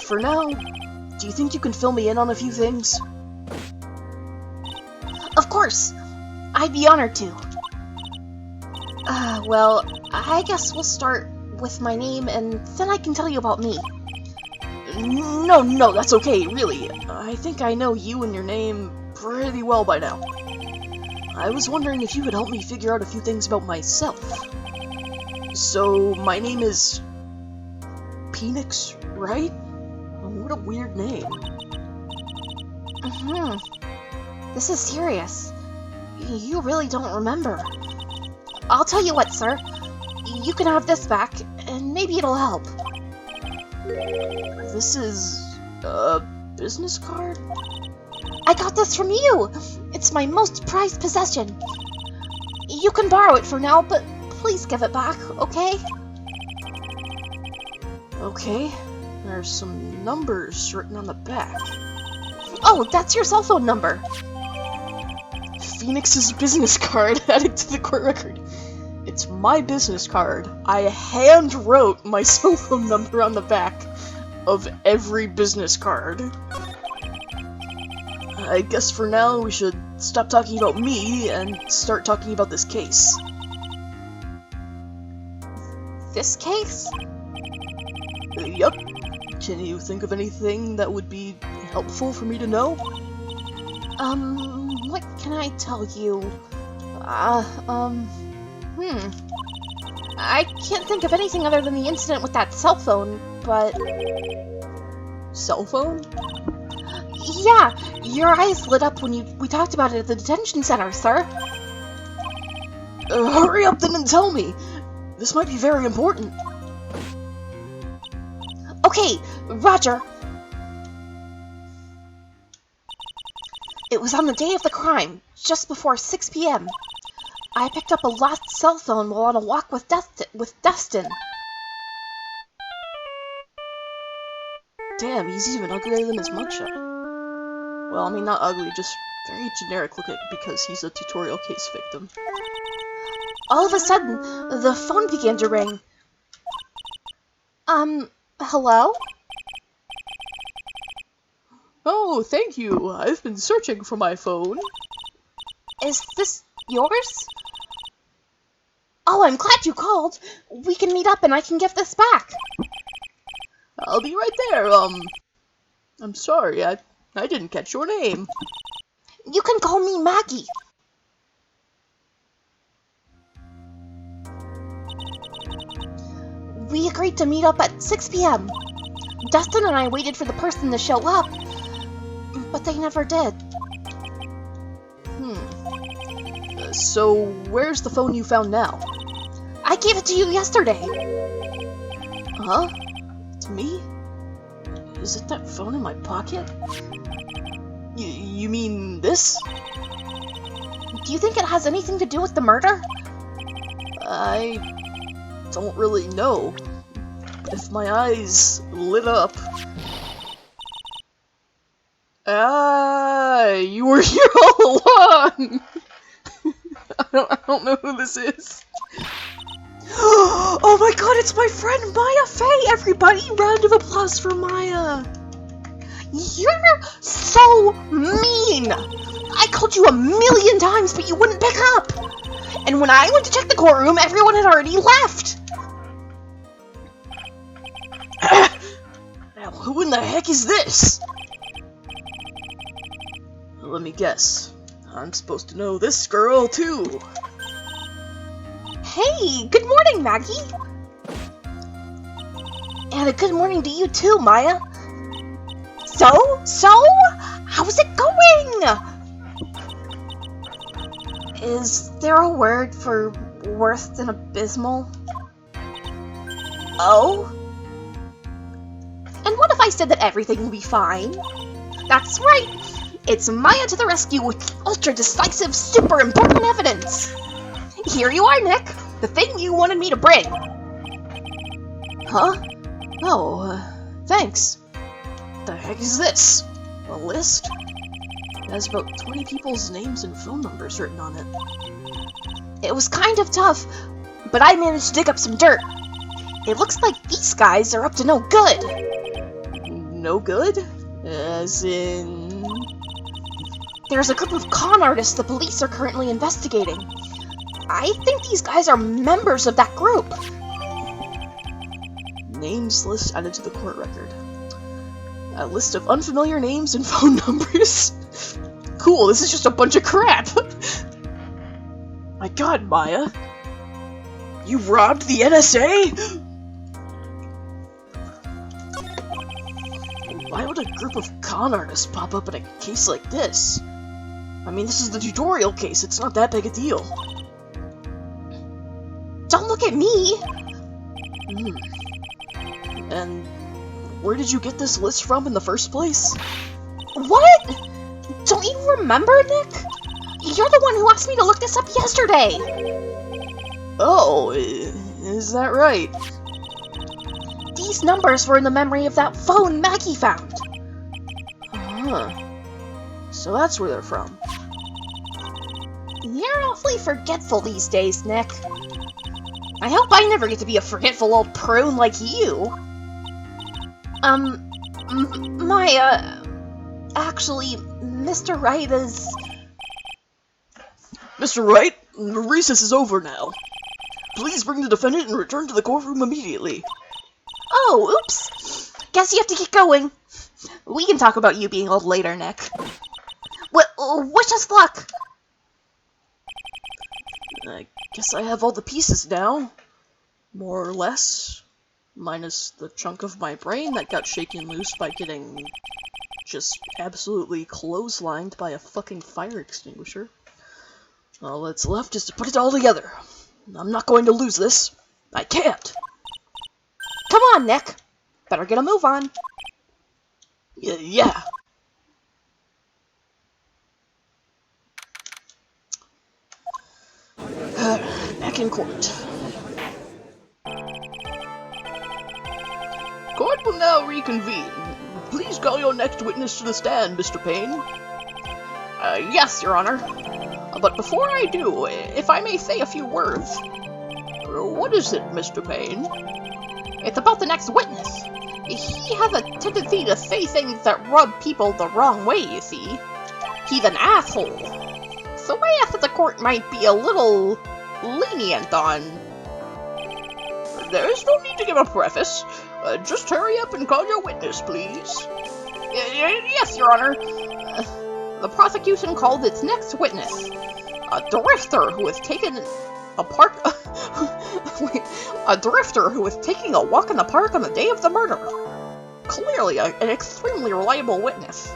For now, do you think you can fill me in on a few things? Of course! I'd be honored to. Well, I guess we'll start with my name, and then I can tell you about me. No, that's okay, really. I think I know you and your name pretty well by now. I was wondering if you could help me figure out a few things about myself. So, my name is... Phoenix, right? What a weird name. This is serious. You really don't remember. I'll tell you what, sir. You can have this back, and maybe it'll help. This is... a business card? I got this from you! It's my most prized possession. You can borrow it for now, but please give it back, okay? Okay. There's some numbers written on the back. Oh, that's your cell phone number. Phoenix's business card added to the court record. It's my business card. I hand wrote my cell phone number on the back of every business card. I guess for now we should stop talking about me and start talking about this case. This case? Yup. Can you think of anything that would be helpful for me to know? What can I tell you? I can't think of anything other than the incident with that cell phone, but... Cell phone? Yeah, your eyes lit up when we talked about it at the detention center, sir. Hurry up then and tell me! This might be very important. Okay, Roger. It was on the day of the crime, just before 6 p.m. I picked up a lost cell phone while on a walk with Dustin. Damn, he's even uglier than his mugshot. Well, I mean, not ugly, just very generic looking because he's a tutorial case victim. All of a sudden, the phone began to ring. Hello? Oh, thank you. I've been searching for my phone. Is this yours? Oh, I'm glad you called. We can meet up and I can give this back. I'll be right there. I'm sorry, I didn't catch your name. You can call me Maggie. We agreed to meet up at 6 p.m. Dustin and I waited for the person to show up, but they never did. So, where's the phone you found now? I gave it to you yesterday. Huh? To me? Is it that phone in my pocket? You mean this? Do you think it has anything to do with the murder? I don't really know. But if my eyes lit up... Ah, you were here all along! I don't know who this is. Oh my god, it's my friend Maya Faye, everybody! Round of applause for Maya! You're so mean! I called you a million times, but you wouldn't pick up! And when I went to check the courtroom, everyone had already left! Now, who in the heck is this? Let me guess. I'm supposed to know this girl, too. Hey, good morning, Maggie! And a good morning to you too, Maya. So, how's it going? Is there a word for worse than abysmal? Oh? And what if I said that everything will be fine? That's right! It's Maya to the rescue with ultra-decisive, super important evidence! Here you are, Nick! The thing you wanted me to bring! Huh? Oh, thanks. What the heck is this? A list? It has about 20 people's names and phone numbers written on it. It was kind of tough, but I managed to dig up some dirt. It looks like these guys are up to no good. No good? As in... There's a group of con artists the police are currently investigating. I think these guys are members of that group. Names list added to the court record. A list of unfamiliar names and phone numbers. Cool, this is just a bunch of crap. My god, Maya. You robbed the NSA? Why would a group of con artists pop up in a case like this? I mean, this is the tutorial case, it's not that big a deal. Don't look at me! And where did you get this list from in the first place? What? Don't you remember, Nick? You're the one who asked me to look this up yesterday! Oh, is that right? These numbers were in the memory of that phone Maggie found. Huh. So that's where they're from. You're awfully forgetful these days, Nick. I hope I never get to be a forgetful old prune like you. Maya... Actually, Mr. Wright is... Mr. Wright, recess is over now. Please bring the defendant and return to the courtroom immediately. Oh, oops. Guess you have to get going. We can talk about you being old later, Nick. Wish us luck. I guess I have all the pieces now. More or less. Minus the chunk of my brain that got shaken loose by getting just absolutely clotheslined by a fucking fire extinguisher. All that's left is to put it all together. I'm not going to lose this. I can't. Come on, Nick. Better get a move on. Yeah. Back in court. Court will now reconvene. Please call your next witness to the stand, Mr. Payne. Yes, Your Honor. But before I do, if I may say a few words. What is it, Mr. Payne? It's about the next witness. He has a tendency to say things that rub people the wrong way, you see. He's an asshole. So I asked that the court might be a little lenient on... There is no need to give a preface. Just hurry up and call your witness, please. Yes, Your Honor. The prosecution called its next witness a drifter who was taken a park. A drifter who was taking a walk in the park on the day of the murder. Clearly, an extremely reliable witness.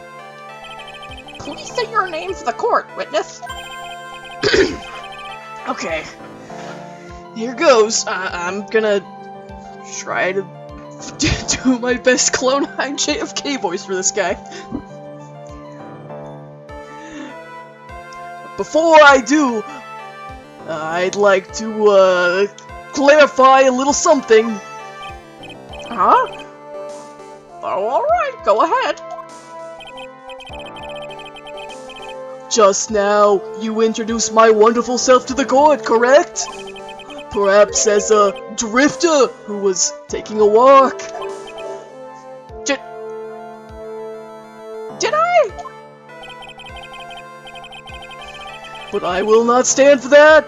Please say your name to the court, witness. Okay. Here goes. I'm gonna try to do my best clone JFK voice for this guy. Before I do, I'd like to, clarify a little something. Huh? Oh, alright, go ahead. Just now, you introduced my wonderful self to the court, correct? Perhaps as a drifter who was taking a walk. Did I? But I will not stand for that.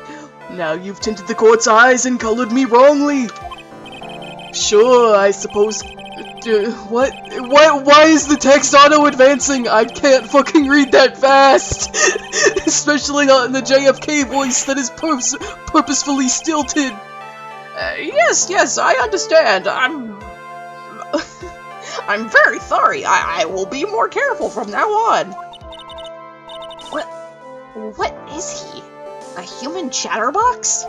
Now you've tinted the court's eyes and colored me wrongly. Sure, I suppose... what? Why is the text auto-advancing? I can't fucking read that fast! Especially not in the JFK voice that is purposefully stilted. Yes, I understand. I'm very sorry. I will be more careful from now on. What is he? A human chatterbox?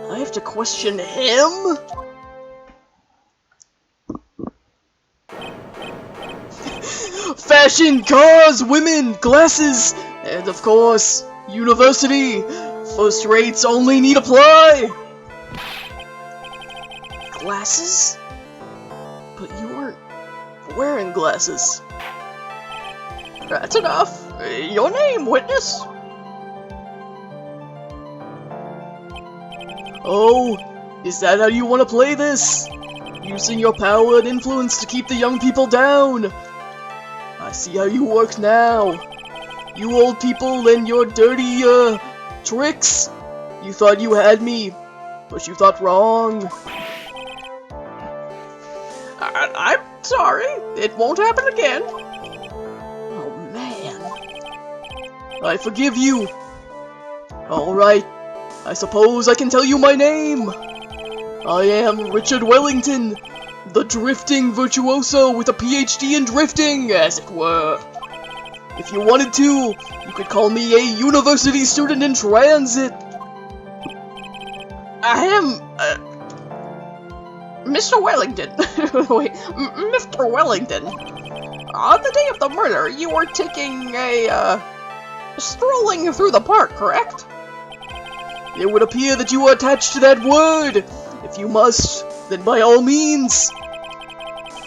I have to question him? Fashion, cars, women, glasses, and of course, university. First rates only need apply. Glasses? But you aren't wearing glasses. That's enough. Your name, witness. Oh, is that how you want to play this? Using your power and influence to keep the young people down. I see how you work now. You old people and your dirty, tricks. You thought you had me, but you thought wrong. I'm sorry. It won't happen again. Oh, man. I forgive you. Alright, I suppose I can tell you my name. I am Richard Wellington, the drifting virtuoso with a PhD in drifting, as it were. If you wanted to, you could call me a university student in transit. I am, Mr. Wellington. Wait, Mr. Wellington. On the day of the murder, you were taking a, strolling through the park, correct? It would appear that you are attached to that word. If you must, then by all means.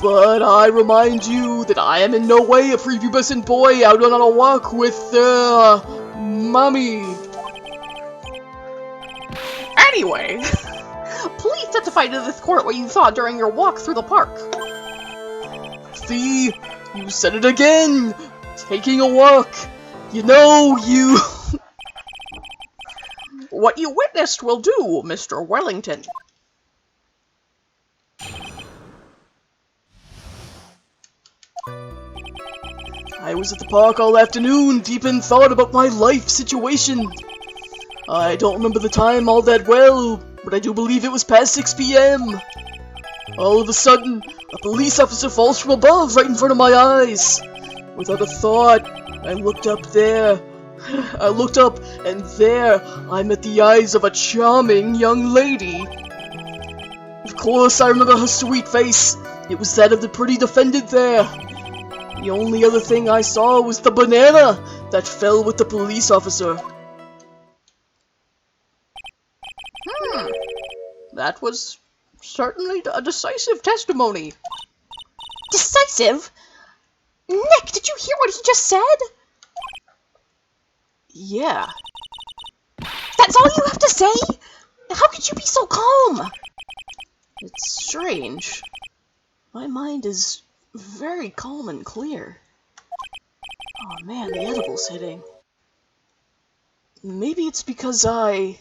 But I remind you that I am in no way a prepubescent boy out on a walk with, mommy. Anyway, please testify to this court what you saw during your walk through the park. See, you said it again. Taking a walk. You know, you... What you witnessed will do, Mr. Wellington. I was at the park all afternoon, deep in thought about my life situation. I don't remember the time all that well, but I do believe it was past 6 p.m. All of a sudden, a police officer falls from above right in front of my eyes. Without a thought, I looked up there. I looked up, and there, I met the eyes of a charming young lady. Of course, I remember her sweet face. It was that of the pretty defendant there. The only other thing I saw was the banana that fell with the police officer. That was certainly a decisive testimony. Decisive? Nick, did you hear what he just said? Yeah. That's all you have to say? How could you be so calm? It's strange. My mind is very calm and clear. Oh man, the edible's hitting. Maybe it's because I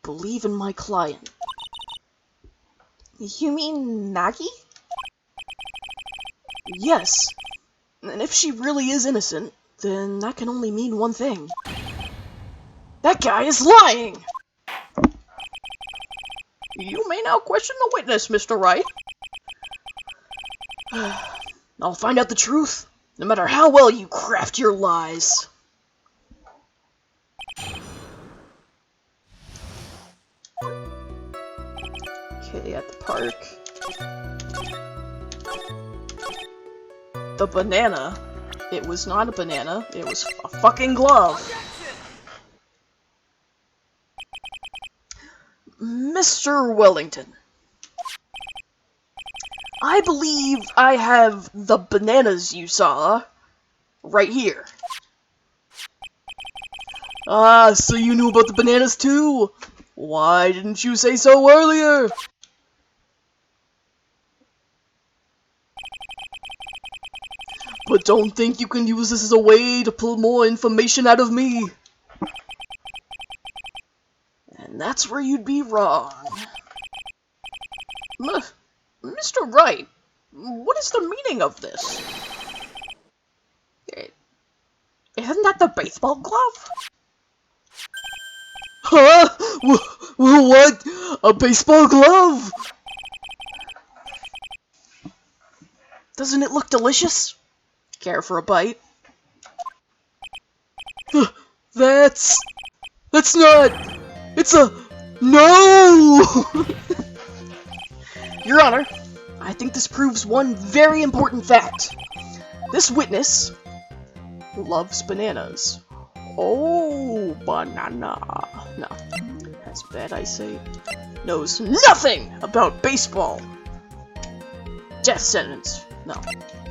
believe in my client. You mean Maggie? Yes. And if she really is innocent, then that can only mean one thing. That guy is lying! You may now question the witness, Mr. Wright. I'll find out the truth, no matter how well you craft your lies. Okay, at the park. The banana. It was not a banana, it was a fucking glove. Mr. Wellington. I believe I have the bananas you saw right here. Ah, so you knew about the bananas too? Why didn't you say so earlier? But don't think you can use this as a way to pull more information out of me. And that's where you'd be wrong. Mr. Wright, what is the meaning of this? Isn't that the baseball glove? Huh? What? A baseball glove? Doesn't it look delicious? Care for a bite? That's not... It's a... No! Your Honor, I think this proves one very important fact. This witness loves bananas. Oh, banana. No. Has bad eyesight. Knows nothing about baseball. Death sentence. No.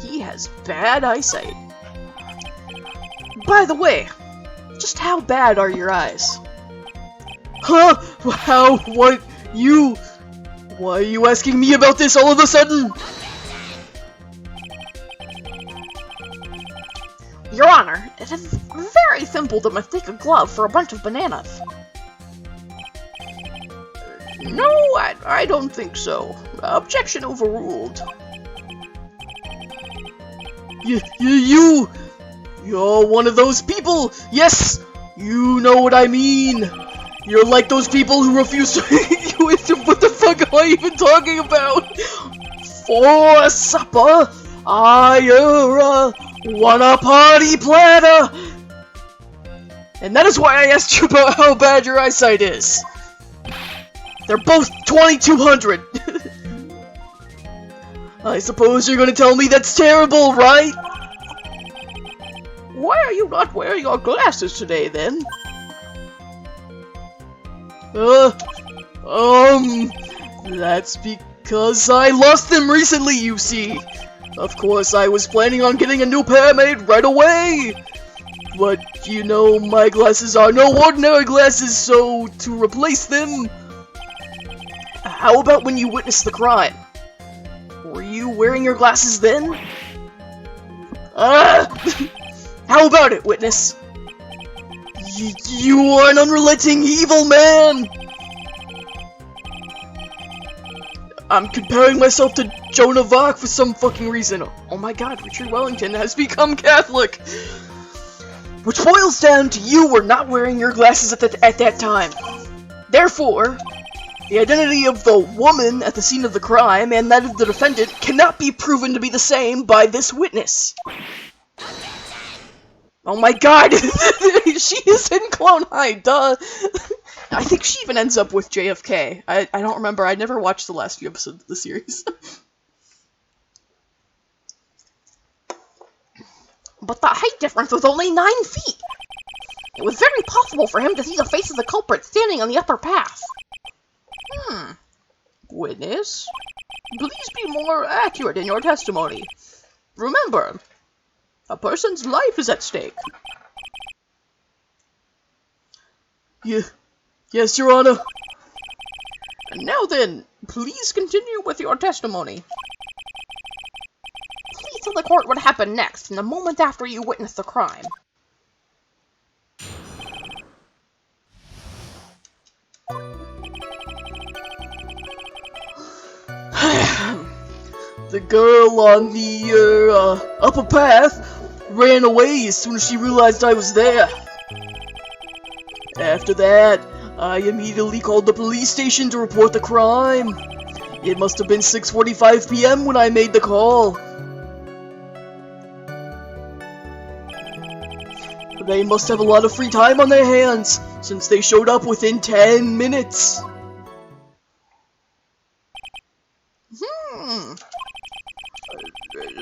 He has bad eyesight. By the way, just how bad are your eyes? Huh? How? What? You? Why are you asking me about this all of a sudden? Your Honor, it is very simple to mistake a glove for a bunch of bananas. No, I don't think so. Objection overruled. You're one of those people! Yes! You know what I mean! You're like those people who refuse to what the fuck am I even talking about? For supper, I want a party platter! And that is why I asked you about how bad your eyesight is. They're both 2200! I suppose you're gonna tell me that's terrible, right? Why are you not wearing your glasses today, then? That's because I lost them recently, you see. Of course, I was planning on getting a new pair made right away. But, you know, my glasses are no ordinary glasses, so to replace them... How about when you witnessed the crime? Were you wearing your glasses then? How about it, witness? You are an unrelenting evil man! I'm comparing myself to Joan of Arc for some fucking reason. Oh my god, Richard Wellington has become Catholic! Which boils down to you were not wearing your glasses at that time. Therefore, the identity of the woman at the scene of the crime and that of the defendant cannot be proven to be the same by this witness. Oh my god! She is in Clone High, duh! I think she even ends up with JFK. I don't remember, I never watched the last few episodes of the series. But the height difference was only 9 feet! It was very possible for him to see the face of the culprit standing on the upper path. Witness? Please be more accurate in your testimony. Remember, a person's life is at stake. Yes, Your Honor. And now then, please continue with your testimony. Please tell the court what happened next, in the moment after you witnessed the crime. The girl on the, upper path ran away as soon as she realized I was there. After that, I immediately called the police station to report the crime. It must have been 6:45 p.m. when I made the call. They must have a lot of free time on their hands, since they showed up within 10 minutes.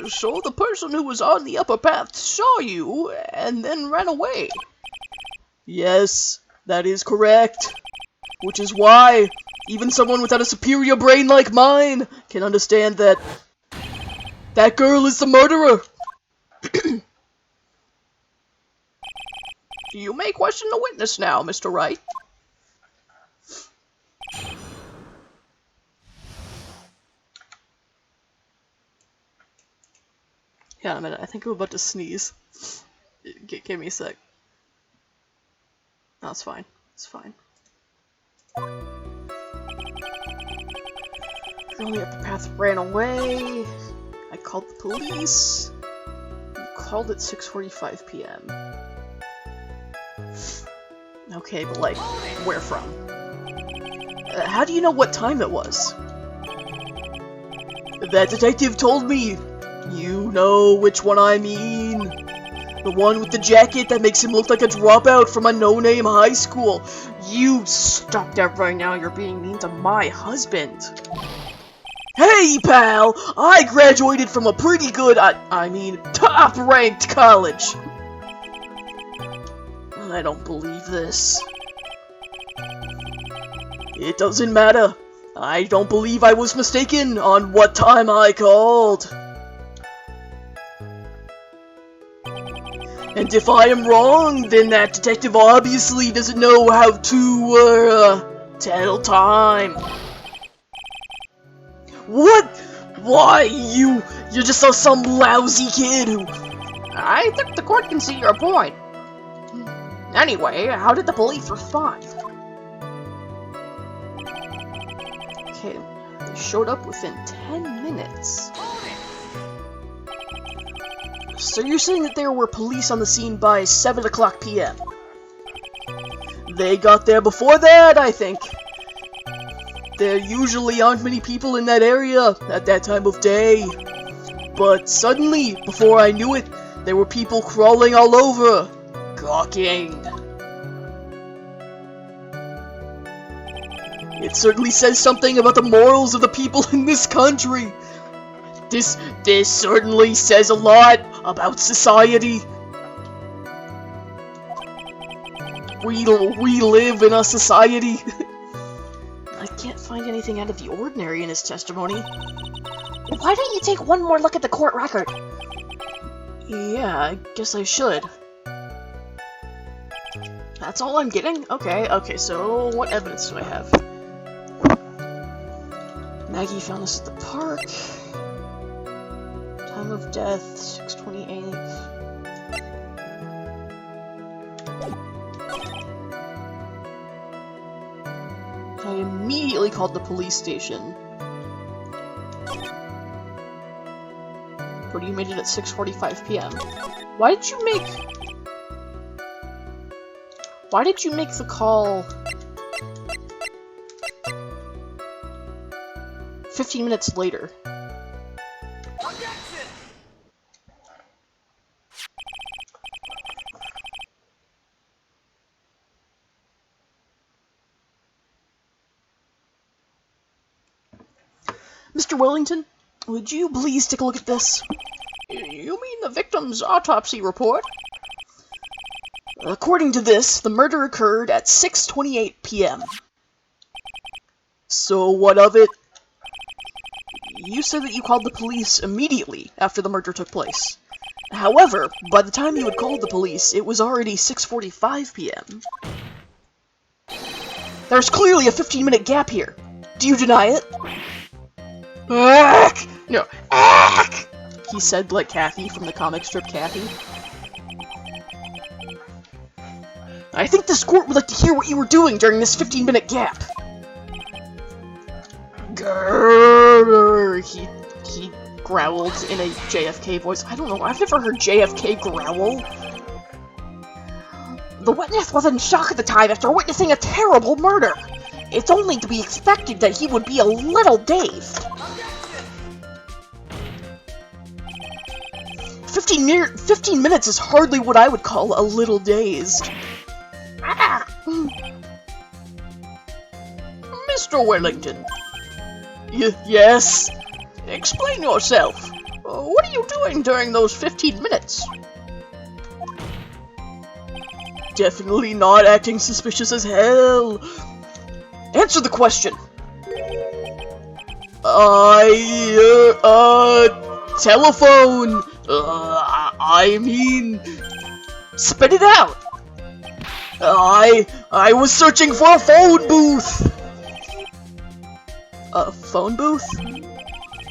So the person who was on the upper path saw you, and then ran away. Yes, that is correct. Which is why even someone without a superior brain like mine can understand that that girl is the murderer. You may question the witness now, Mr. Wright. Yeah, a minute. I think I'm about to sneeze. Give me a sec. No, it's fine. It's fine. Girl on the upper path ran away. I called the police. You called at 6:45 p.m. Okay, but like, where from? How do you know what time it was? That detective told me. You know which one I mean. The one with the jacket that makes him look like a dropout from a no-name high school. You stop that right now, you're being mean to my husband. Hey, pal! I graduated from a pretty good, I mean, top-ranked college. I don't believe this. It doesn't matter. I don't believe I was mistaken on what time I called. And if I am wrong, then that detective obviously doesn't know how to, tell time. What? Why, you're just some lousy kid who... I think the court can see your point. Anyway, how did the police respond? Okay, they showed up within 10 minutes. So you're saying that there were police on the scene by 7 o'clock p.m. They got there before that, I think. There usually aren't many people in that area at that time of day. But suddenly, before I knew it, there were people crawling all over, gawking. It certainly says something about the morals of the people in this country. This certainly says a lot about society. We live in a society. I can't find anything out of the ordinary in his testimony. Why don't you take one more look at the court record? Yeah, I guess I should. That's all I'm getting? Okay, so what evidence do I have? Maggie found us at the park. Time of death, 6:28. I immediately called the police station. But you made it at 6:45 p.m. Why did you make the call 15 minutes later? Mr. Wellington, would you please take a look at this? You mean the victim's autopsy report? According to this, the murder occurred at 6:28 p.m. So what of it? You said that you called the police immediately after the murder took place. However, by the time you had called the police, it was already 6:45 p.m. There's clearly a 15-minute gap here. Do you deny it? Ack! No, ack! He said like Kathy from the comic strip Kathy. I think this court would like to hear what you were doing during this 15-minute gap. Grrr, he growled in a JFK voice. I don't know, I've never heard JFK growl. The witness was in shock at the time after witnessing a terrible murder. It's only to be expected that he would be a little dazed. 15 minutes is hardly what I would call a little dazed. Ah. Mr. Wellington. Yes? Explain yourself. What are you doing during those 15 minutes? Definitely not acting suspicious as hell. Answer the question. Telephone. I mean, spit it out. I was searching for a phone booth. A phone booth?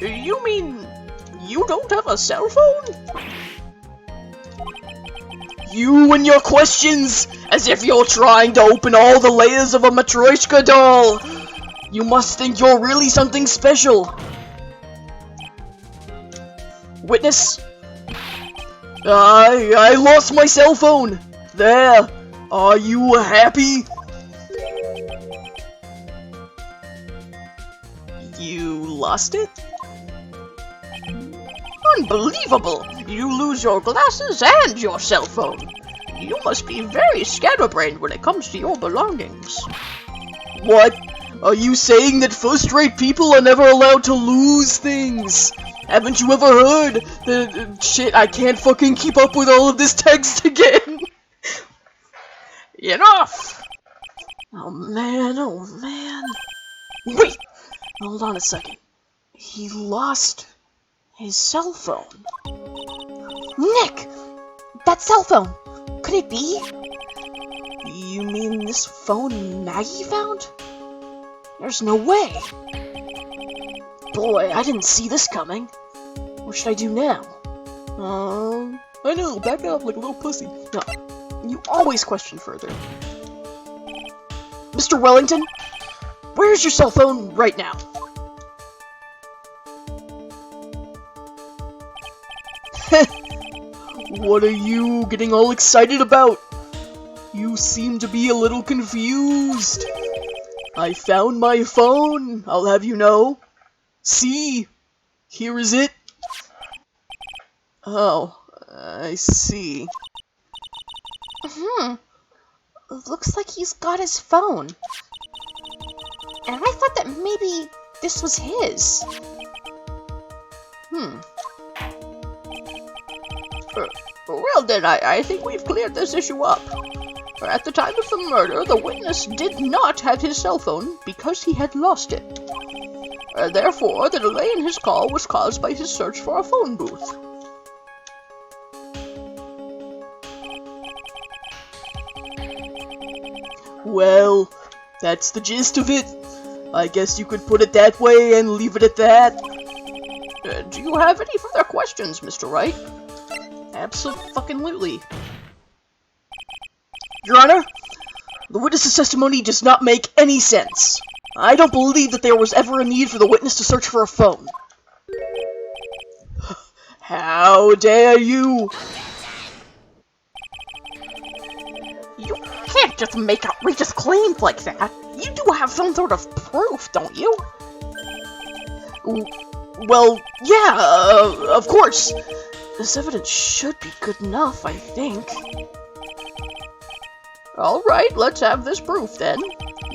You mean you don't have a cell phone? You and your questions, as if you're trying to open all the layers of a Matryoshka doll. You must think you're really something special. Witness? I lost my cell phone. There. Are you happy? You lost it? Unbelievable! You lose your glasses and your cell phone. You must be very scatterbrained when it comes to your belongings. What? Are you saying that first-rate people are never allowed to lose things? Haven't you ever heard the shit, I can't fucking keep up with all of this text again? Enough! Oh man. Wait! Hold on a second. He lost his cell phone. Nick! That cell phone! Could it be? You mean this phone Maggie found? There's no way. Boy, I didn't see this coming. What should I do now? I know, back up like a little pussy. No, you always question further. Mr. Wellington, where's your cell phone right now? What are you getting all excited about? You seem to be a little confused. I found my phone, I'll have you know. See? Here is it. Oh, I see. Looks like he's got his phone. And I thought that maybe this was his. Well then, I think we've cleared this issue up. At the time of the murder, the witness did not have his cell phone because he had lost it. Therefore, the delay in his call was caused by his search for a phone booth. Well, that's the gist of it. I guess you could put it that way and leave it at that. Do you have any further questions, Mr. Wright? Absolutely. Your Honor, the witness's testimony does not make any sense. I don't believe that there was ever a need for the witness to search for a phone. How dare you! You can't just make outrageous claims like that. You do have some sort of proof, don't you? Well, yeah, of course. This evidence should be good enough, I think. Alright, let's have this proof then.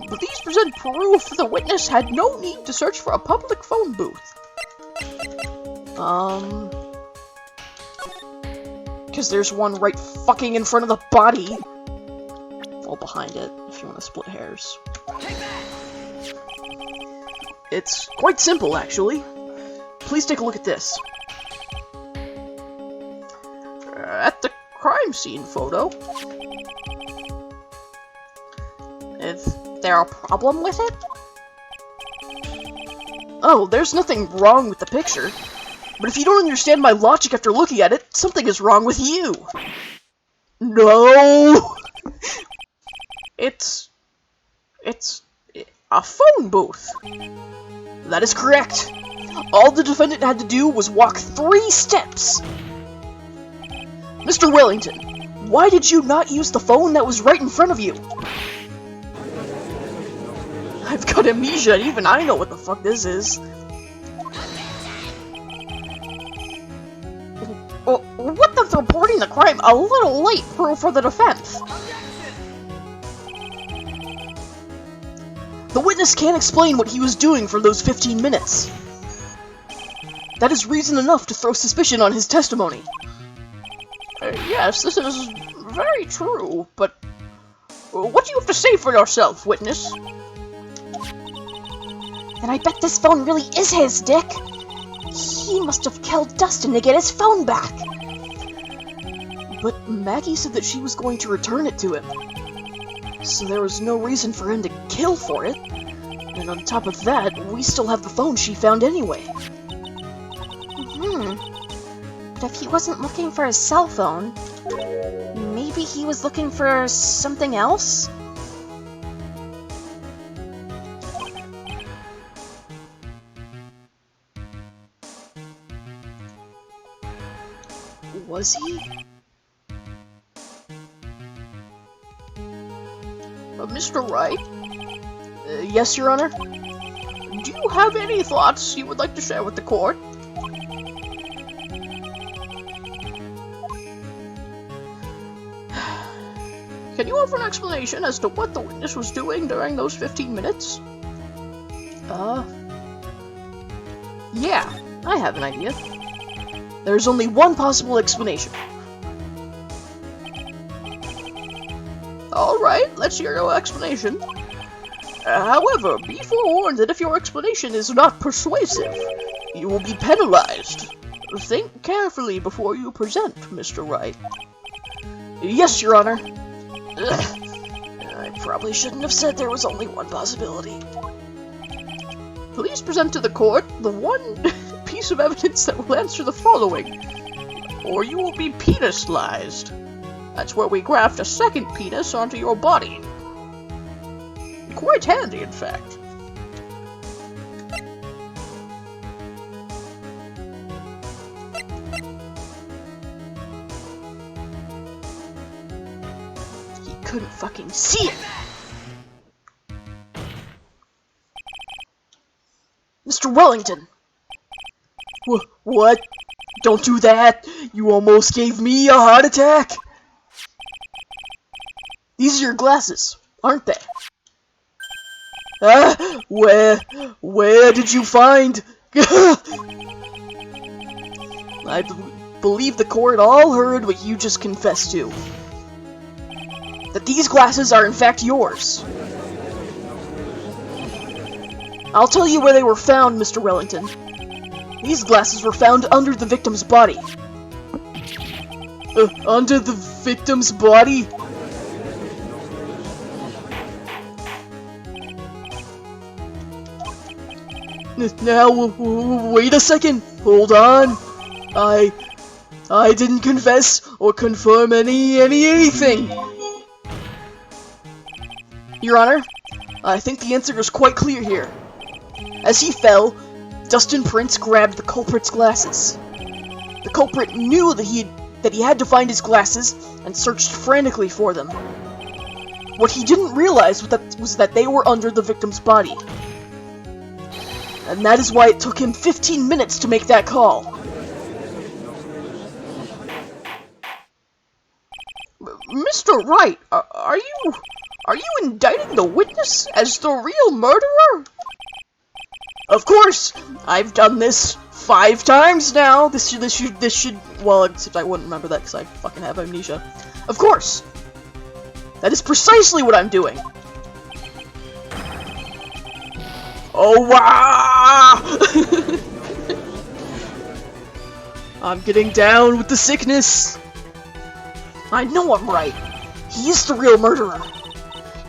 Please present proof the witness had no need to search for a public phone booth. Because there's one right fucking in front of the body. Well, behind it, if you want to split hairs. It's quite simple, actually. please take a look at this. At the crime scene photo. Is there a problem with it? Oh, there's nothing wrong with the picture. But if you don't understand my logic after looking at it, something is wrong with you. No! It's a phone booth. That is correct. All the defendant had to do was walk 3 steps. Mr. Wellington, why did you not use the phone that was right in front of you? I've got amnesia, and even I know what the fuck this is. What does reporting the crime a little late prove for the defense? The witness can't explain what he was doing for those 15 minutes. That is reason enough to throw suspicion on his testimony. Yes, this is very true, but what do you have to say for yourself, witness? And I bet this phone really is his, Dick. He must have killed Dustin to get his phone back. But Maggie said that she was going to return it to him. So there was no reason for him to kill for it. And on top of that, we still have the phone she found anyway. But if he wasn't looking for his cell phone, maybe he was looking for something else? Was he? Mr. Wright? Yes, Your Honor? Do you have any thoughts you would like to share with the court? Can you offer an explanation as to what the witness was doing during those 15 minutes? Yeah, I have an idea. There's only one possible explanation. Alright, let's hear your explanation. However, be forewarned that if your explanation is not persuasive, you will be penalized. Think carefully before you present, Mr. Wright. Yes, Your Honor. I probably shouldn't have said there was only one possibility. Please present to the court the one piece of evidence that will answer the following, or you will be penisized. That's where we graft a second penis onto your body. Quite handy, in fact. He couldn't fucking see it! Mr. Wellington! What? Don't do that! You almost gave me a heart attack! These are your glasses, aren't they? Where did you find? I believe the court all heard what you just confessed to. That these glasses are in fact yours. I'll tell you where they were found, Mr. Wellington. These glasses were found under the victim's body. Under the victim's body? Now, wait a second. Hold on. I didn't confess or confirm anything. Your Honor, I think the answer is quite clear here. As he fell, Dustin Prince grabbed the culprit's glasses. The culprit knew that he had to find his glasses and searched frantically for them. What he didn't realize was that they were under the victim's body. And that is why it took him 15 minutes to make that call. Mr. Wright, are you indicting the witness as the real murderer? Of course, I've done this 5 times now. This should, well, except I wouldn't remember that because I fucking have amnesia. Of course, that is precisely what I'm doing. Oh wow! I'm getting down with the sickness. I know I'm right. He is the real murderer.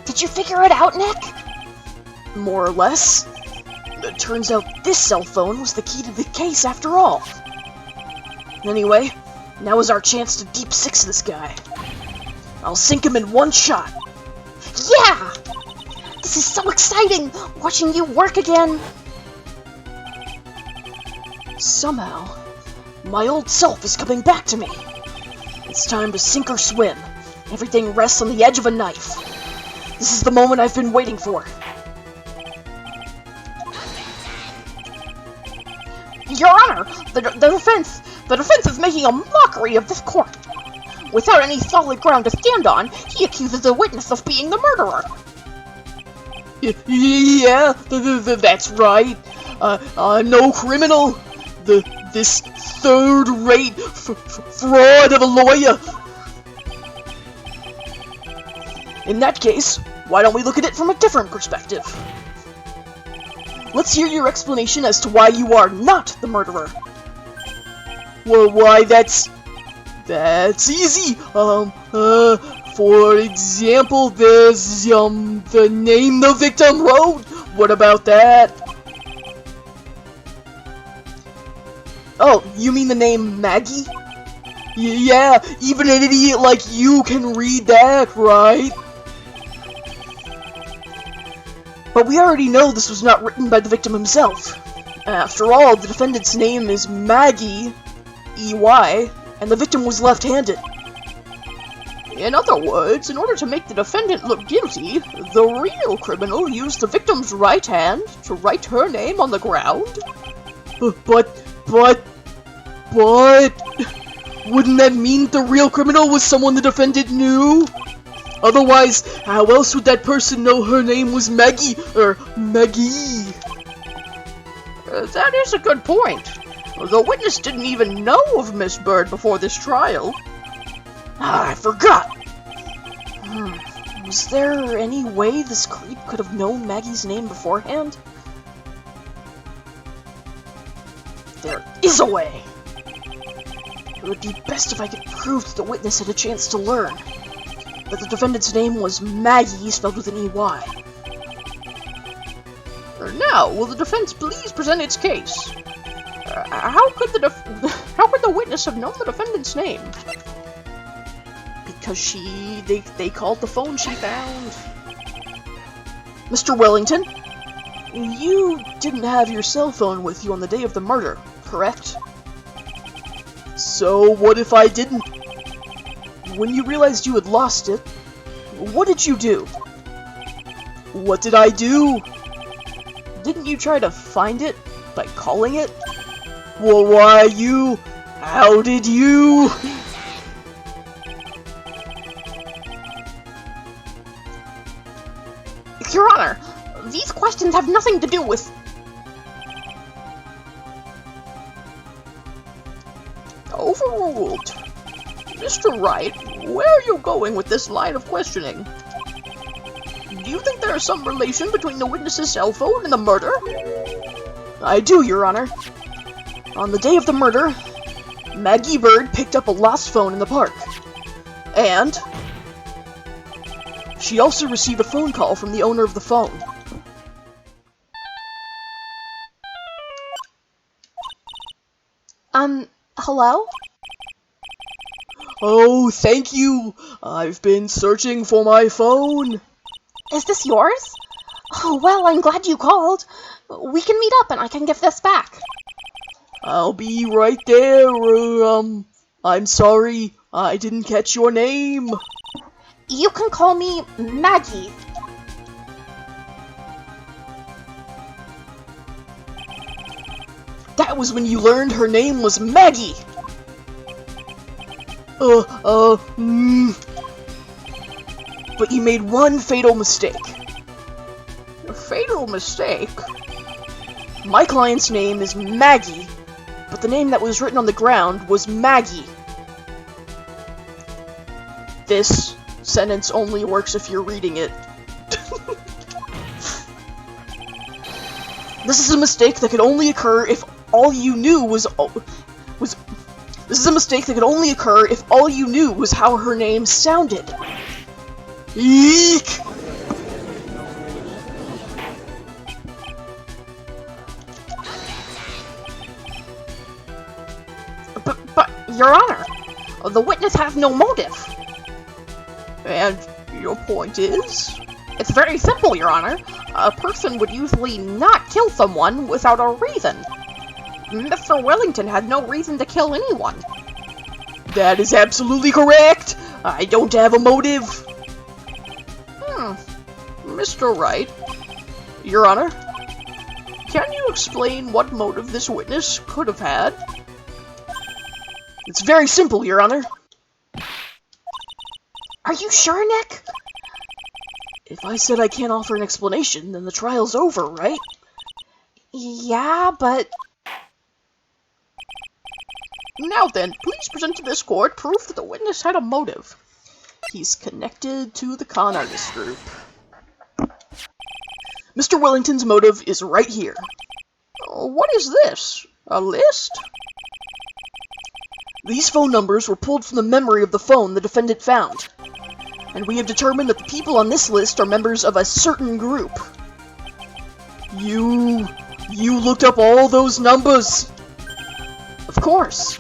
Did you figure it out, Nick? More or less. It turns out this cell phone was the key to the case after all. Anyway, now is our chance to deep six this guy. I'll sink him in one shot. Yeah! This is so exciting, watching you work again. Somehow, my old self is coming back to me. It's time to sink or swim. Everything rests on the edge of a knife. This is the moment I've been waiting for. Your Honor, the defense is making a mockery of this court. Without any solid ground to stand on, he accuses the witness of being the murderer. Yeah, that's right. I'm no criminal. This third-rate fraud of a lawyer. In that case, why don't we look at it from a different perspective? Let's hear your explanation as to why you are not the murderer. Well, why, that's easy. For example, there's, the name the victim wrote. What about that? Oh, you mean the name Maggie? Yeah, even an idiot like you can read that, right? But we already know this was not written by the victim himself. After all, the defendant's name is Maggie, E-Y, and the victim was left-handed. In other words, in order to make the defendant look guilty, the real criminal used the victim's right hand to write her name on the ground? But... wouldn't that mean the real criminal was someone the defendant knew? Otherwise, how else would that person know her name was Maggie, or Maggie? That is a good point. The witness didn't even know of Miss Bird before this trial. I forgot! Was there any way this creep could have known Maggie's name beforehand? There is a way! It would be best if I could prove that the witness had a chance to learn that the defendant's name was Maggie, spelled with an E-Y. Now, will the defense please present its case? How could the witness have known the defendant's name? Because they called the phone she found. Mr. Wellington, you didn't have your cell phone with you on the day of the murder, correct? So what if I didn't? When you realized you had lost it, what did you do? What did I do? Didn't you try to find it by calling it? Well, why you? How did you? Your Honor, these questions have nothing to do with... Overruled. Mr. Wright, where are you going with this line of questioning? Do you think there is some relation between the witness's cell phone and the murder? I do, Your Honor. On the day of the murder, Maggie Bird picked up a lost phone in the park. And she also received a phone call from the owner of the phone. Hello? Oh, thank you. I've been searching for my phone. Is this yours? Oh, well, I'm glad you called. We can meet up and I can give this back. I'll be right there. I'm sorry, I didn't catch your name. You can call me Maggie. That was when you learned her name was Maggie. But you made one fatal mistake. A fatal mistake? My client's name is Maggie, but the name that was written on the ground was Maggie. This sentence only works if you're reading it. This is a mistake that could only occur if all you knew was This is a mistake that could only occur if all you knew was how her name sounded. Eek! But, Your Honor, the witness has no motive. And your point is? It's very simple, Your Honor. A person would usually not kill someone without a reason. Mr. Wellington had no reason to kill anyone. That is absolutely correct! I don't have a motive! Mr. Wright, Your Honor, can you explain what motive this witness could have had? It's very simple, Your Honor. Are you sure, Nick? If I said I can't offer an explanation, then the trial's over, right? Yeah, but... Now then, please present to this court proof that the witness had a motive. He's connected to the con artist group. Mr. Wellington's motive is right here. What is this? A list? These phone numbers were pulled from the memory of the phone the defendant found. And we have determined that the people on this list are members of a certain group. You looked up all those numbers? Of course.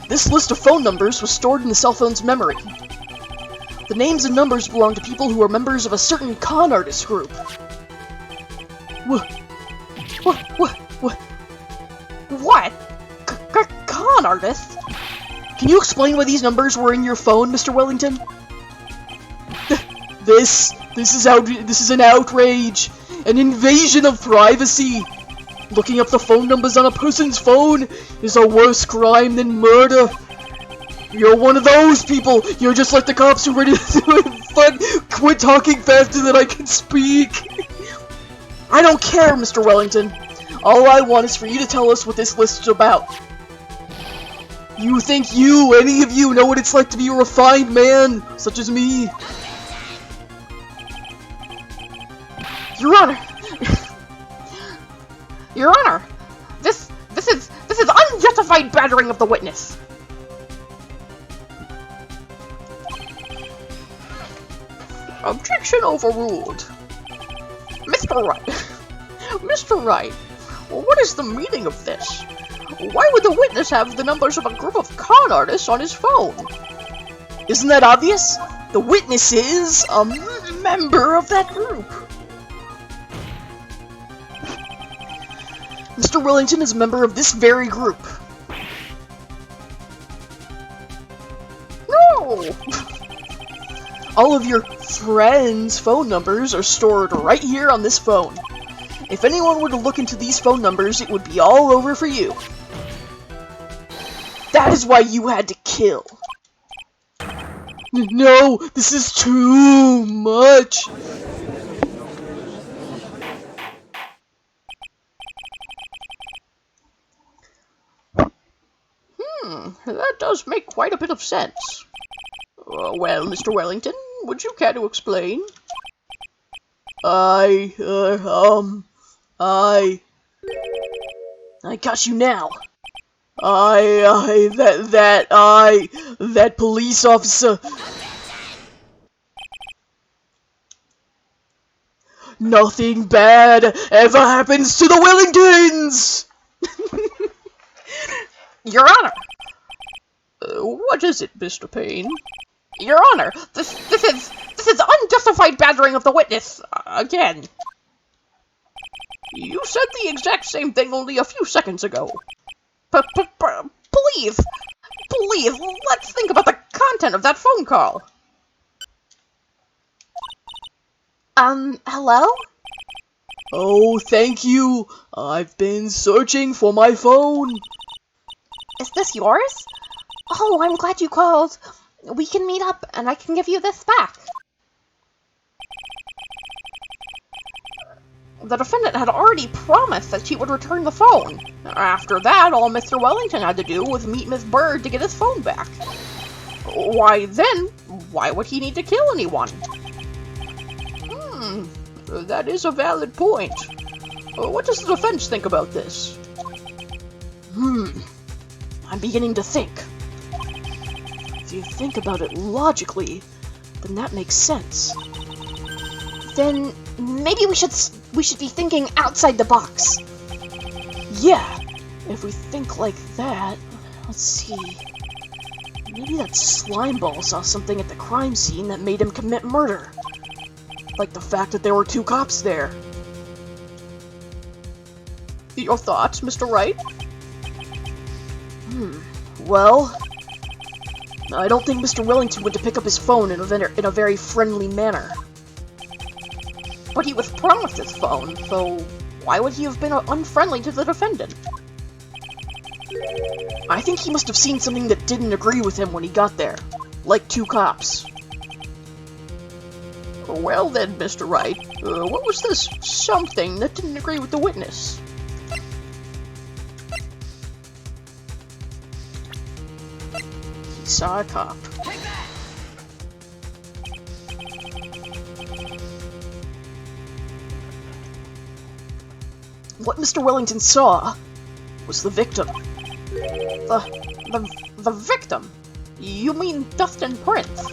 This list of phone numbers was stored in the cell phone's memory. The names and numbers belong to people who are members of a certain con artist group. What? Con artist? Can you explain why these numbers were in your phone, Mr. Wellington? This is an outrage, an invasion of privacy. Looking up the phone numbers on a person's phone is a worse crime than murder. You're one of those people. You're just like the cops who ready to do it. Fun. Quit talking faster than I can speak. I don't care, Mr. Wellington. All I want is for you to tell us what this list is about. You think any of you, know what it's like to be a refined man, such as me? Your Honor! Your Honor! This is unjustified battering of the witness! Objection overruled. Mr. Wright! Mr. Wright, what is the meaning of this? Why would the witness have the numbers of a group of con artists on his phone? Isn't that obvious? The witness is a member of that group. Mr. Wellington is a member of this very group. No! All of your friends' phone numbers are stored right here on this phone. If anyone were to look into these phone numbers, it would be all over for you. That is why you had to kill. No, this is too much. That does make quite a bit of sense. Well, Mr. Wellington, would you care to explain? I got you now. That police officer. Nothing bad ever happens to the Wellingtons! Your Honor! What is it, Mr. Payne? Your Honor, this is unjustified battering of the witness, again. You said the exact same thing only a few seconds ago. Please, let's think about the content of that phone call. Hello? Oh, thank you. I've been searching for my phone. Is this yours? Oh, I'm glad you called. We can meet up, and I can give you this back. The defendant had already promised that she would return the phone. After that, all Mr. Wellington had to do was meet Miss Bird to get his phone back. Why would he need to kill anyone? That is a valid point. What does the defense think about this? I'm beginning to think. If you think about it logically, then that makes sense. Then maybe we should be thinking outside the box. Yeah, if we think like that, let's see. Maybe that slime ball saw something at the crime scene that made him commit murder. Like the fact that there were 2 cops there. Your thoughts, Mr. Wright? Well, I don't think Mr. Wellington went to pick up his phone in a very friendly manner. But he withdrawn with his phone, so why would he have been unfriendly to the defendant? I think he must have seen something that didn't agree with him when he got there, like 2 cops. Well then, Mr. Wright, what was this something that didn't agree with the witness? He saw a cop. What Mr. Wellington saw was the victim. The victim? You mean Dustin Prince?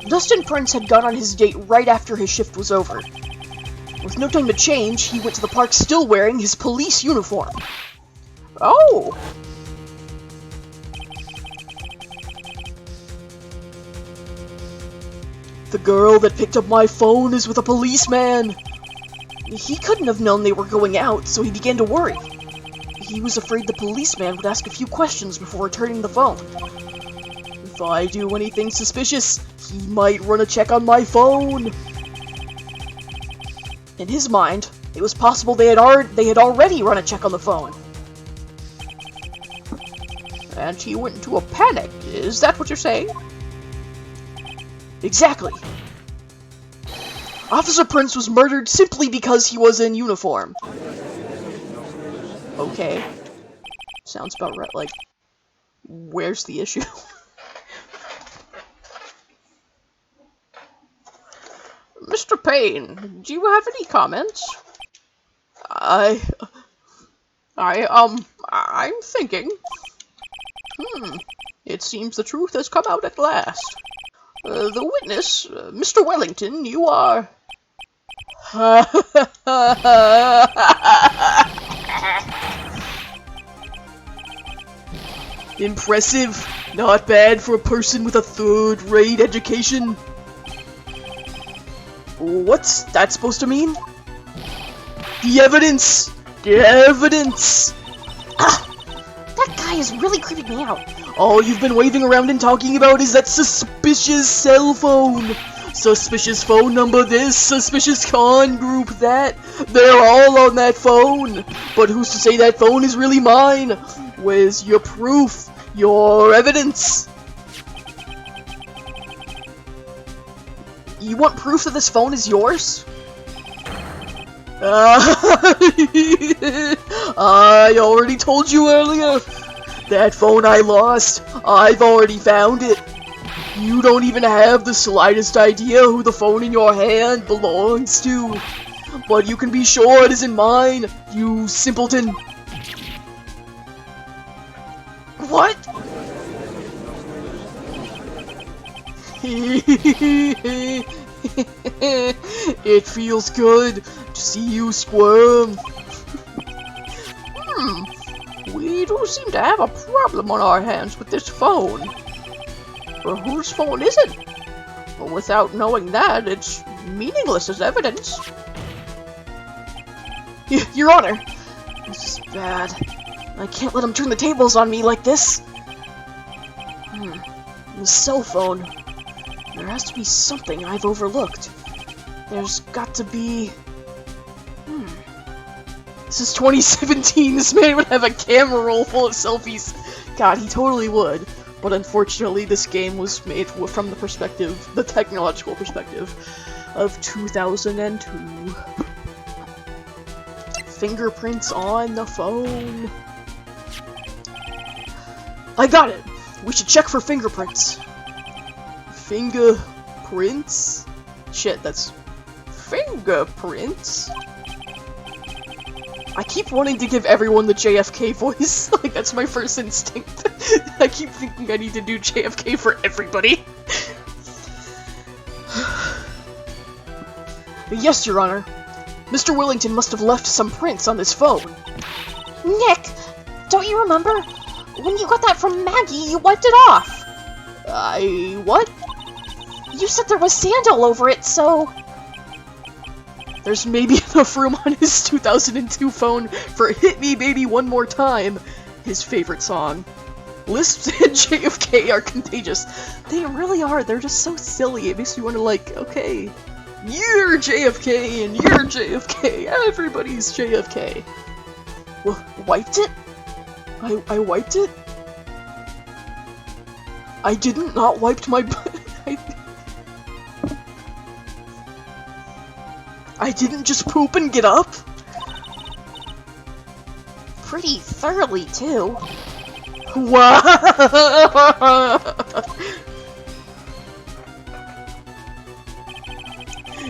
Dustin Prince had gone on his date right after his shift was over. With no time to change, he went to the park still wearing his police uniform. Oh! The girl that picked up my phone is with a policeman. He couldn't have known they were going out, so he began to worry. He was afraid the policeman would ask a few questions before returning the phone. If I do anything suspicious, he might run a check on my phone. In his mind, it was possible they had already run a check on the phone. And he went into a panic. Is that what you're saying? Exactly. Officer Prince was murdered simply because he was in uniform. Okay. Sounds about right. Like, where's the issue? Mr. Payne, do you have any comments? I'm thinking. It seems the truth has come out at last. The witness, Mr. Wellington, you are... Impressive. Not bad for a person with a third-rate education. What's that supposed to mean? The evidence! The evidence! Ah! That guy is really creeping me out. All you've been waving around and talking about is that suspicious cell phone. Suspicious phone number this, suspicious con group that. They're all on that phone. But who's to say that phone is really mine? Where's your proof? Your evidence? You want proof that this phone is yours? I already told you earlier. That phone I lost, I've already found it. You don't even have the slightest idea who the phone in your hand belongs to. But you can be sure it isn't mine, you simpleton. What? It feels good to see you squirm. We do seem to have a problem on our hands with this phone. But whose phone is it? Well, without knowing that, it's meaningless as evidence. Your Honor, this is bad. I can't let him turn the tables on me like this. The cell phone. There has to be something I've overlooked. There's got to be... This is 2017. This man would have a camera roll full of selfies. God, he totally would. But unfortunately, this game was made from the perspective, the technological perspective, of 2002. Fingerprints on the phone. I got it. We should check for fingerprints. Fingerprints? Shit, that's fingerprints? I keep wanting to give everyone the JFK voice. Like, that's my first instinct. I keep thinking I need to do JFK for everybody. Yes, Your Honor. Mr. Willington must have left some prints on this phone. Nick, don't you remember? When you got that from Maggie, you wiped it off. What? You said there was sand all over it, so... There's maybe enough room on his 2002 phone for Hit Me Baby One More Time, his favorite song. Lisps and JFK are contagious. They really are. They're just so silly. It makes you want to, like, okay, you're JFK and you're JFK. Everybody's JFK. Well, wiped it? I wiped it? I didn't not wiped my butt. I didn't just poop and get up? Pretty thoroughly, too. What?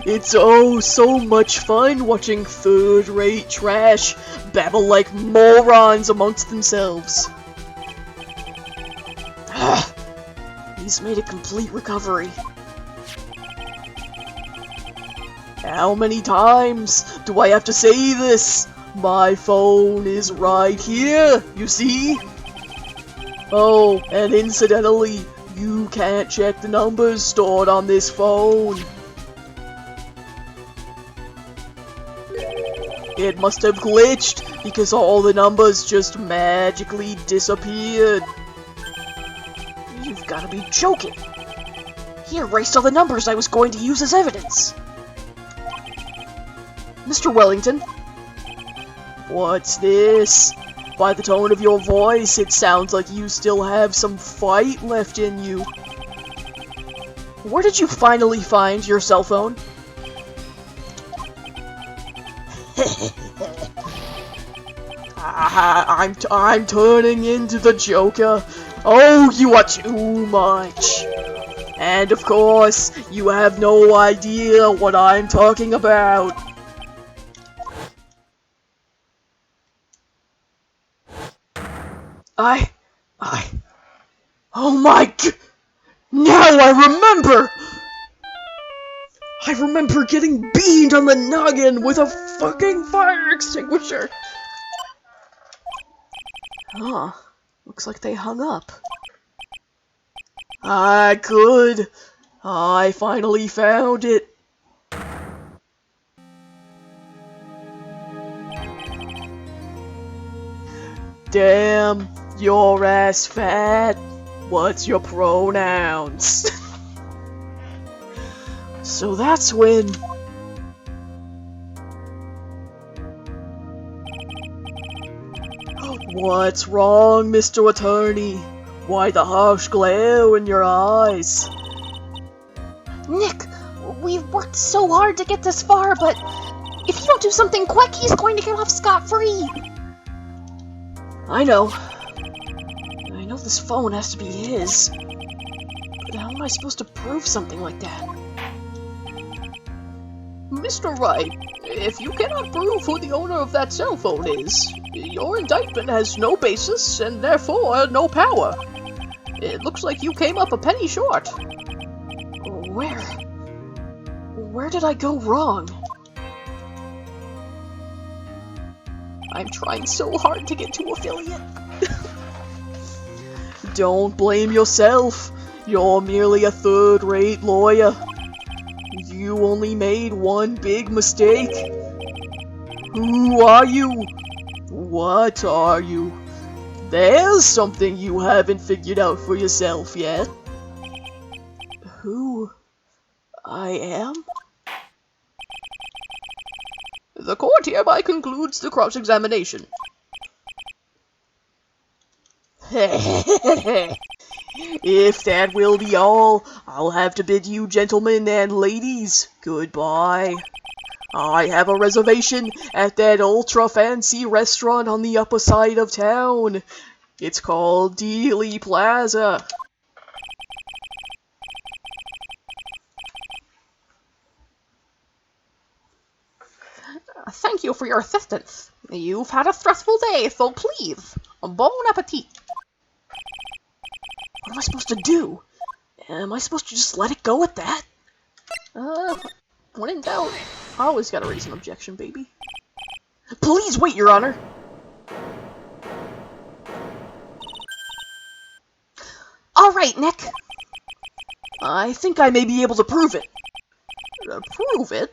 It's oh so much fun watching third-rate trash babble like morons amongst themselves. He's made a complete recovery. How many times do I have to say this? My phone is right here, you see? Oh, and incidentally, you can't check the numbers stored on this phone. It must have glitched because all the numbers just magically disappeared. You've gotta be joking. He erased all the numbers I was going to use as evidence. Mr. Wellington? What's this? By the tone of your voice, it sounds like you still have some fight left in you. Where did you finally find your cell phone? I'm turning into the Joker. Oh, you are too much. And of course, you have no idea what I'm talking about. Oh my g- Now I remember! I remember getting beamed on the noggin with a fucking fire extinguisher! Huh. Looks like they hung up. Good. I finally found it. Damn, your ass fat. What's your pronouns? So that's when... What's wrong, Mr. Attorney? Why the harsh glare in your eyes? Nick, we've worked so hard to get this far, but if you don't do something quick, he's going to get off scot-free. I know. I know this phone has to be his. But how am I supposed to prove something like that? Mr. Wright, if you cannot prove who the owner of that cell phone is, your indictment has no basis and therefore no power. It looks like you came up a penny short. Where did I go wrong? I'm trying so hard to get to affiliate. Don't blame yourself. You're merely a third-rate lawyer. You only made one big mistake. Who are you? What are you? There's something you haven't figured out for yourself yet. Who I am? The court hereby concludes the cross-examination. If that will be all, I'll have to bid you gentlemen and ladies goodbye. I have a reservation at that ultra-fancy restaurant on the upper side of town. It's called Dealey Plaza. Thank you for your assistance. You've had a stressful day, so please, bon appetit. What am I supposed to do? Am I supposed to just let it go at that? When in doubt, I always gotta raise an objection, baby. Please wait, Your Honor! Alright, Nick. I think I may be able to prove it. Prove it?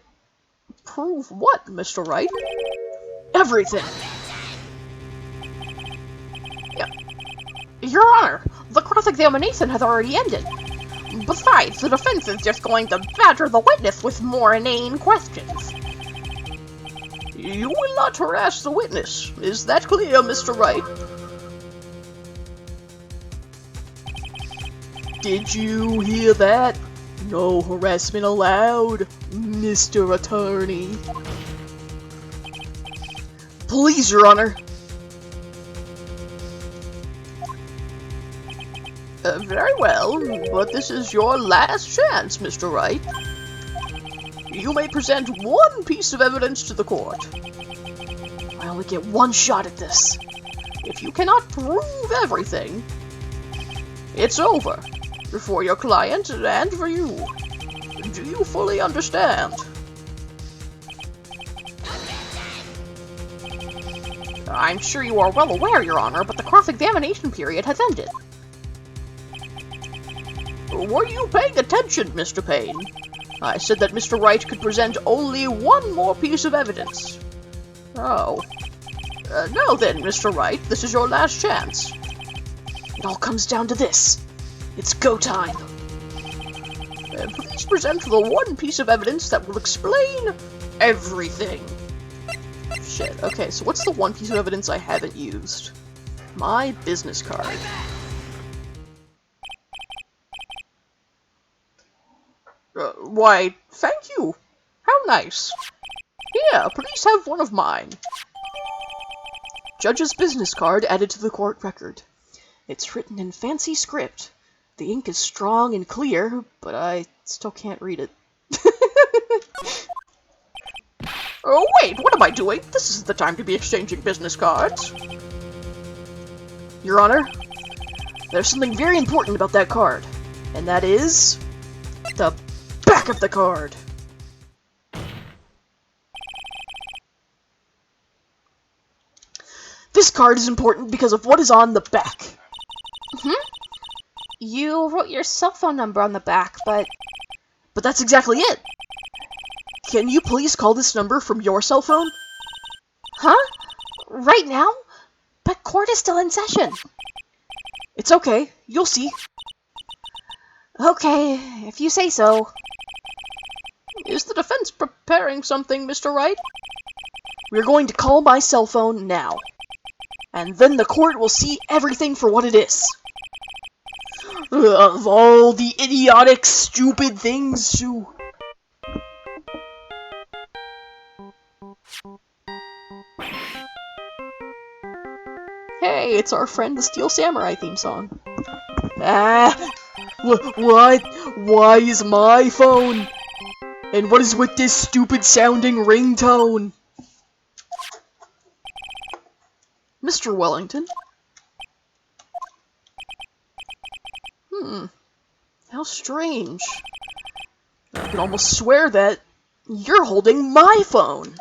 Prove what, Mr. Wright? Everything! Yeah. Your Honor, the cross-examination has already ended. Besides, the defense is just going to badger the witness with more inane questions. You will not harass the witness. Is that clear, Mr. Wright? Did you hear that? No harassment allowed, Mr. Attorney. Please, Your Honor. Very well, but this is your last chance, Mr. Wright. You may present one piece of evidence to the court. I only get one shot at this. If you cannot prove everything, it's over. For your client and for you. Do you fully understand? I'm sure you are well aware, Your Honor, but the cross-examination period has ended. Were you paying attention, Mr. Payne? I said that Mr. Wright could present only one more piece of evidence. Oh. Now then, Mr. Wright, this is your last chance. It all comes down to this. It's go time. Please present the one piece of evidence that will explain everything. Shit, okay, so what's the one piece of evidence I haven't used? My business card. Why, thank you. How nice. Here, please have one of mine. Judge's business card added to the court record. It's written in fancy script. The ink is strong and clear, but I still can't read it. Oh wait, what am I doing? This isn't the time to be exchanging business cards. Your Honor, there's something very important about that card, and that is the back of the card. This card is important because of what is on the back. You wrote your cell phone number on the back, but that's exactly it. Can you please call this number from your cell phone? Huh? Right now? But court is still in session. It's okay. You'll see. Okay, if you say so. Is the defense preparing something, Mr. Wright? We're going to call my cell phone now. And then the court will see everything for what it is. Of all the idiotic, stupid things to... Hey, it's our friend the Steel Samurai theme song. What? Why is my phone? And what is with this stupid sounding ringtone? Mr. Wellington? How strange. I can almost swear that you're holding my phone.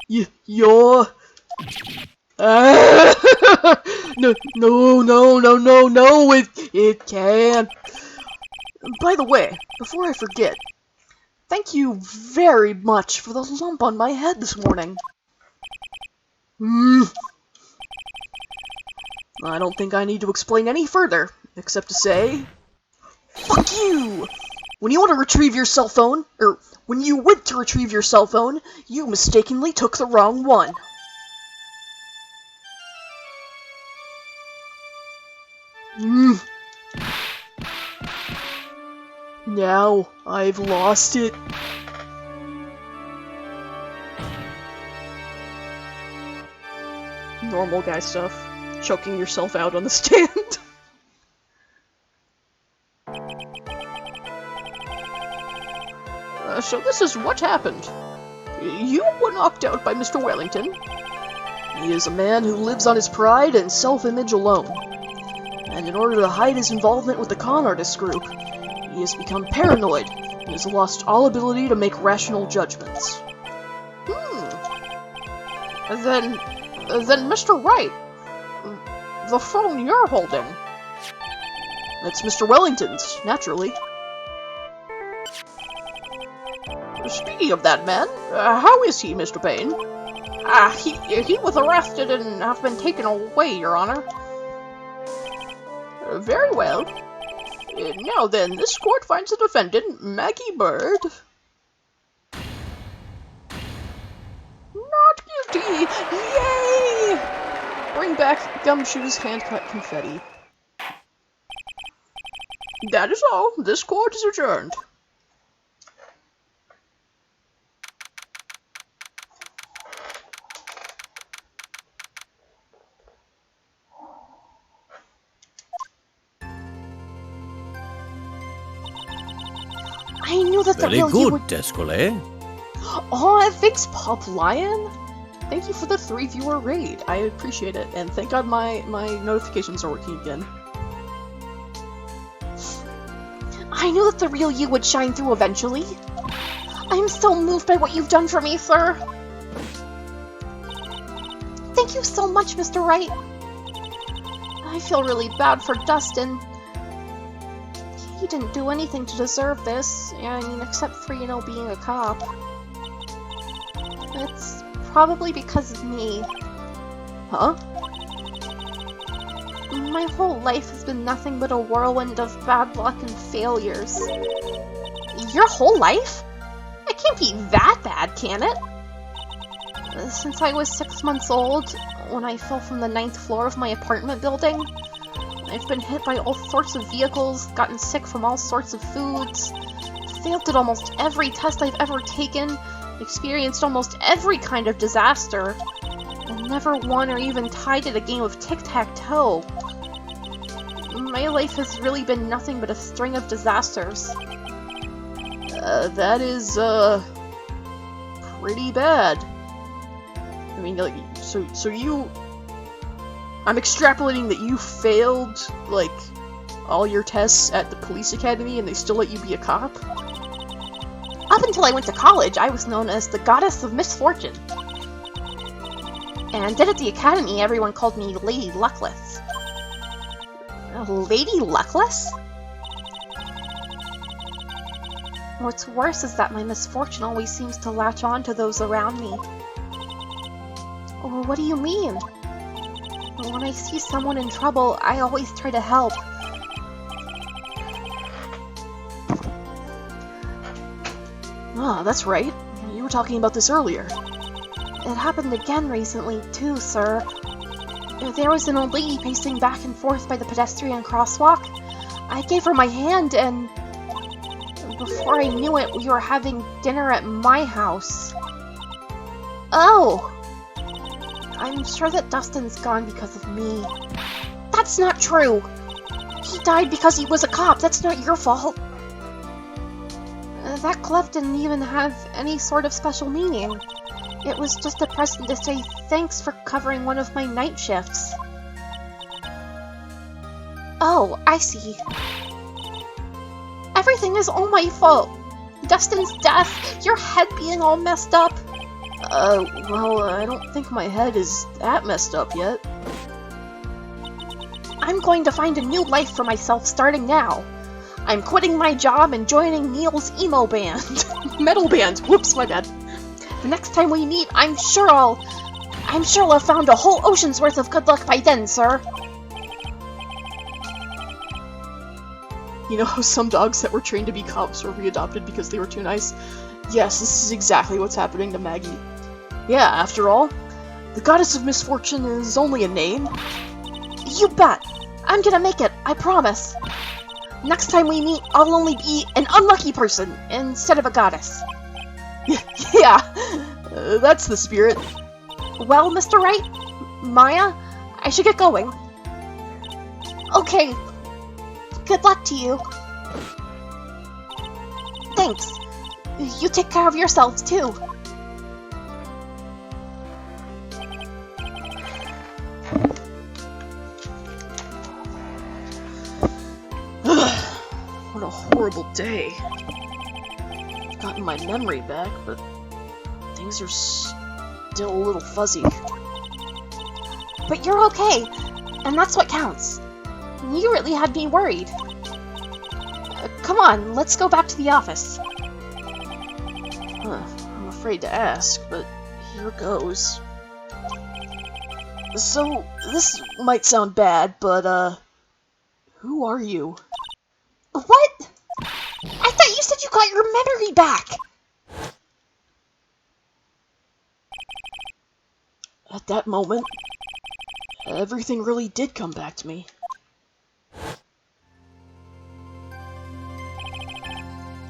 You're... No, it can't. By the way, before I forget, thank you very much for the lump on my head this morning. I don't think I need to explain any further, except to say, fuck you! When you want to retrieve your cell phone, or when you went to retrieve your cell phone, you mistakenly took the wrong one. Now I've lost it. Normal guy stuff. Choking yourself out on the stand. So this is what happened. You were knocked out by Mr. Wellington. He is a man who lives on his pride and self-image alone. And in order to hide his involvement with the con artist group, he has become paranoid and has lost all ability to make rational judgments. Then Mr. Wright, the phone you're holding. It's Mr. Wellington's, naturally. Speaking of that man, how is he, Mr. Payne? He was arrested and have been taken away, Your Honor. Very well. Now then, this court finds the defendant, Maggie Bird, not guilty! Yay! Bring back Gumshoe's hand-cut confetti. That is all. This court is adjourned. I knew that the Very real you good, would... Descole. Oh, thanks, Pup Lion. Thank you for the 3-viewer raid. I appreciate it, and thank God my notifications are working again. I knew that the real you would shine through eventually. I am so moved by what you've done for me, sir. Thank you so much, Mr. Wright. I feel really bad for Dustin. He didn't do anything to deserve this, I mean, except for, you know, being a cop. It's probably because of me. Huh? My whole life has been nothing but a whirlwind of bad luck and failures. Your whole life? It can't be that bad, can it? Since I was 6 months old, when I fell from the 9th floor of my apartment building, I've been hit by all sorts of vehicles, gotten sick from all sorts of foods, failed at almost every test I've ever taken, experienced almost every kind of disaster, and never won or even tied at a game of tic-tac-toe. My life has really been nothing but a string of disasters. That is, pretty bad. I mean, like, so you... I'm extrapolating that you failed, like, all your tests at the police academy and they still let you be a cop? Up until I went to college, I was known as the Goddess of Misfortune. And then at the academy, everyone called me Lady Luckless. Lady Luckless? What's worse is that my misfortune always seems to latch on to those around me. What do you mean? When I see someone in trouble, I always try to help. Ah, that's right. You were talking about this earlier. It happened again recently, too, sir. There was an old lady pacing back and forth by the pedestrian crosswalk. I gave her my hand, and before I knew it, we were having dinner at my house. Oh! I'm sure that Dustin's gone because of me. That's not true! He died because he was a cop, that's not your fault. That glove didn't even have any sort of special meaning. It was just a present to say thanks for covering one of my night shifts. Oh, I see. Everything is all my fault. Dustin's death, your head being all messed up. Well, I don't think my head is that messed up yet. I'm going to find a new life for myself starting now. I'm quitting my job and joining Neil's emo band. Metal band! Whoops, my bad. The next time we meet, I'm sure I'll have found a whole ocean's worth of good luck by then, sir. You know how some dogs that were trained to be cops were readopted because they were too nice? Yes, this is exactly what's happening to Maggie. Yeah, after all, the Goddess of Misfortune is only a name. You bet! I'm gonna make it, I promise. Next time we meet, I'll only be an unlucky person instead of a goddess. Yeah, that's the spirit. Well, Mr. Wright, Maya, I should get going. Okay, good luck to you. Thanks. You take care of yourselves, too. horrible day. I've gotten my memory back, but things are still a little fuzzy. But you're okay, and that's what counts. You really had me worried. Come on, let's go back to the office. I'm afraid to ask, but here goes. So, this might sound bad, but, who are you? What? I thought you said you got your memory back! At that moment, everything really did come back to me.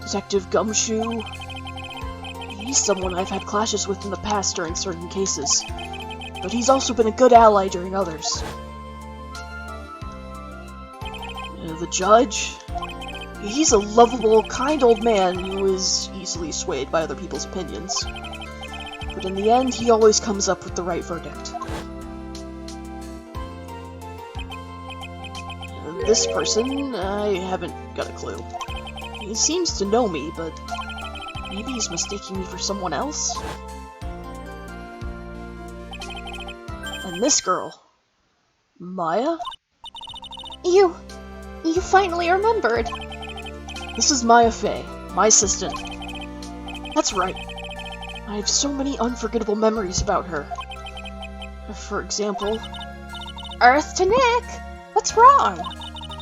Detective Gumshoe, he's someone I've had clashes with in the past during certain cases, but he's also been a good ally during others. The judge, he's a lovable, kind old man who is easily swayed by other people's opinions, but in the end, he always comes up with the right verdict. This person, I haven't got a clue. He seems to know me, but maybe he's mistaking me for someone else? And this girl, Maya? You finally remembered. This is Maya Fey, my assistant. That's right. I have so many unforgettable memories about her. For example... Earth to Nick! What's wrong?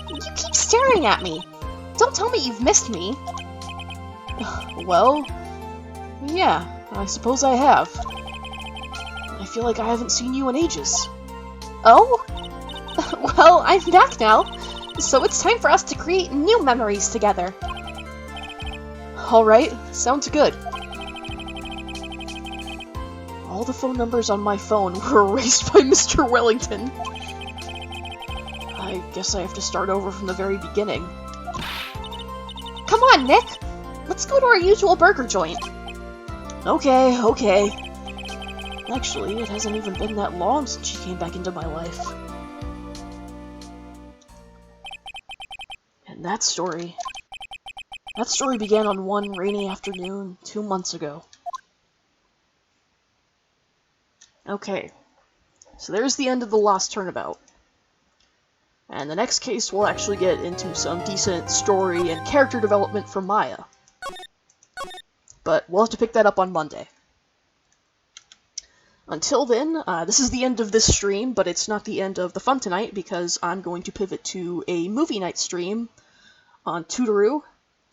You keep staring at me. Don't tell me you've missed me. Well, yeah, I suppose I have. I feel like I haven't seen you in ages. Oh? Well, I'm back now, so it's time for us to create new memories together. Alright, sounds good. All the phone numbers on my phone were erased by Mr. Wellington. I guess I have to start over from the very beginning. Come on, Nick! Let's go to our usual burger joint. Okay. Actually, it hasn't even been that long since she came back into my life. And that story began on one rainy afternoon 2 months ago. Okay, so there's the end of the Lost Turnabout. And the next case we'll actually get into some decent story and character development from Maya. But we'll have to pick that up on Monday. Until then, this is the end of this stream, but it's not the end of the fun tonight, because I'm going to pivot to a movie night stream on Tutoroo.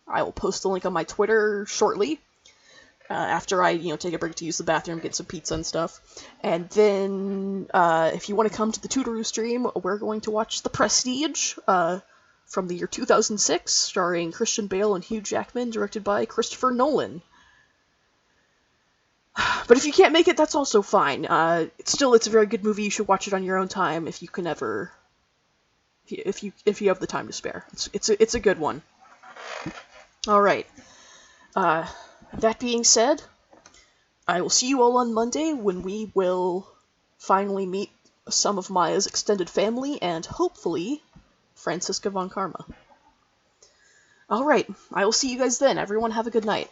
I will post the link on my Twitter shortly, after I, take a break to use the bathroom, get some pizza and stuff. And then, if you want to come to the Tutoroo stream, we're going to watch The Prestige, from the year 2006, starring Christian Bale and Hugh Jackman, directed by Christopher Nolan. But if you can't make it, that's also fine. It's a very good movie. You should watch it on your own time if you can ever, if you have the time to spare. It's a good one. All right. That being said, I will see you all on Monday when we will finally meet some of Maya's extended family and hopefully Franziska von Karma. All right. I will see you guys then. Everyone have a good night.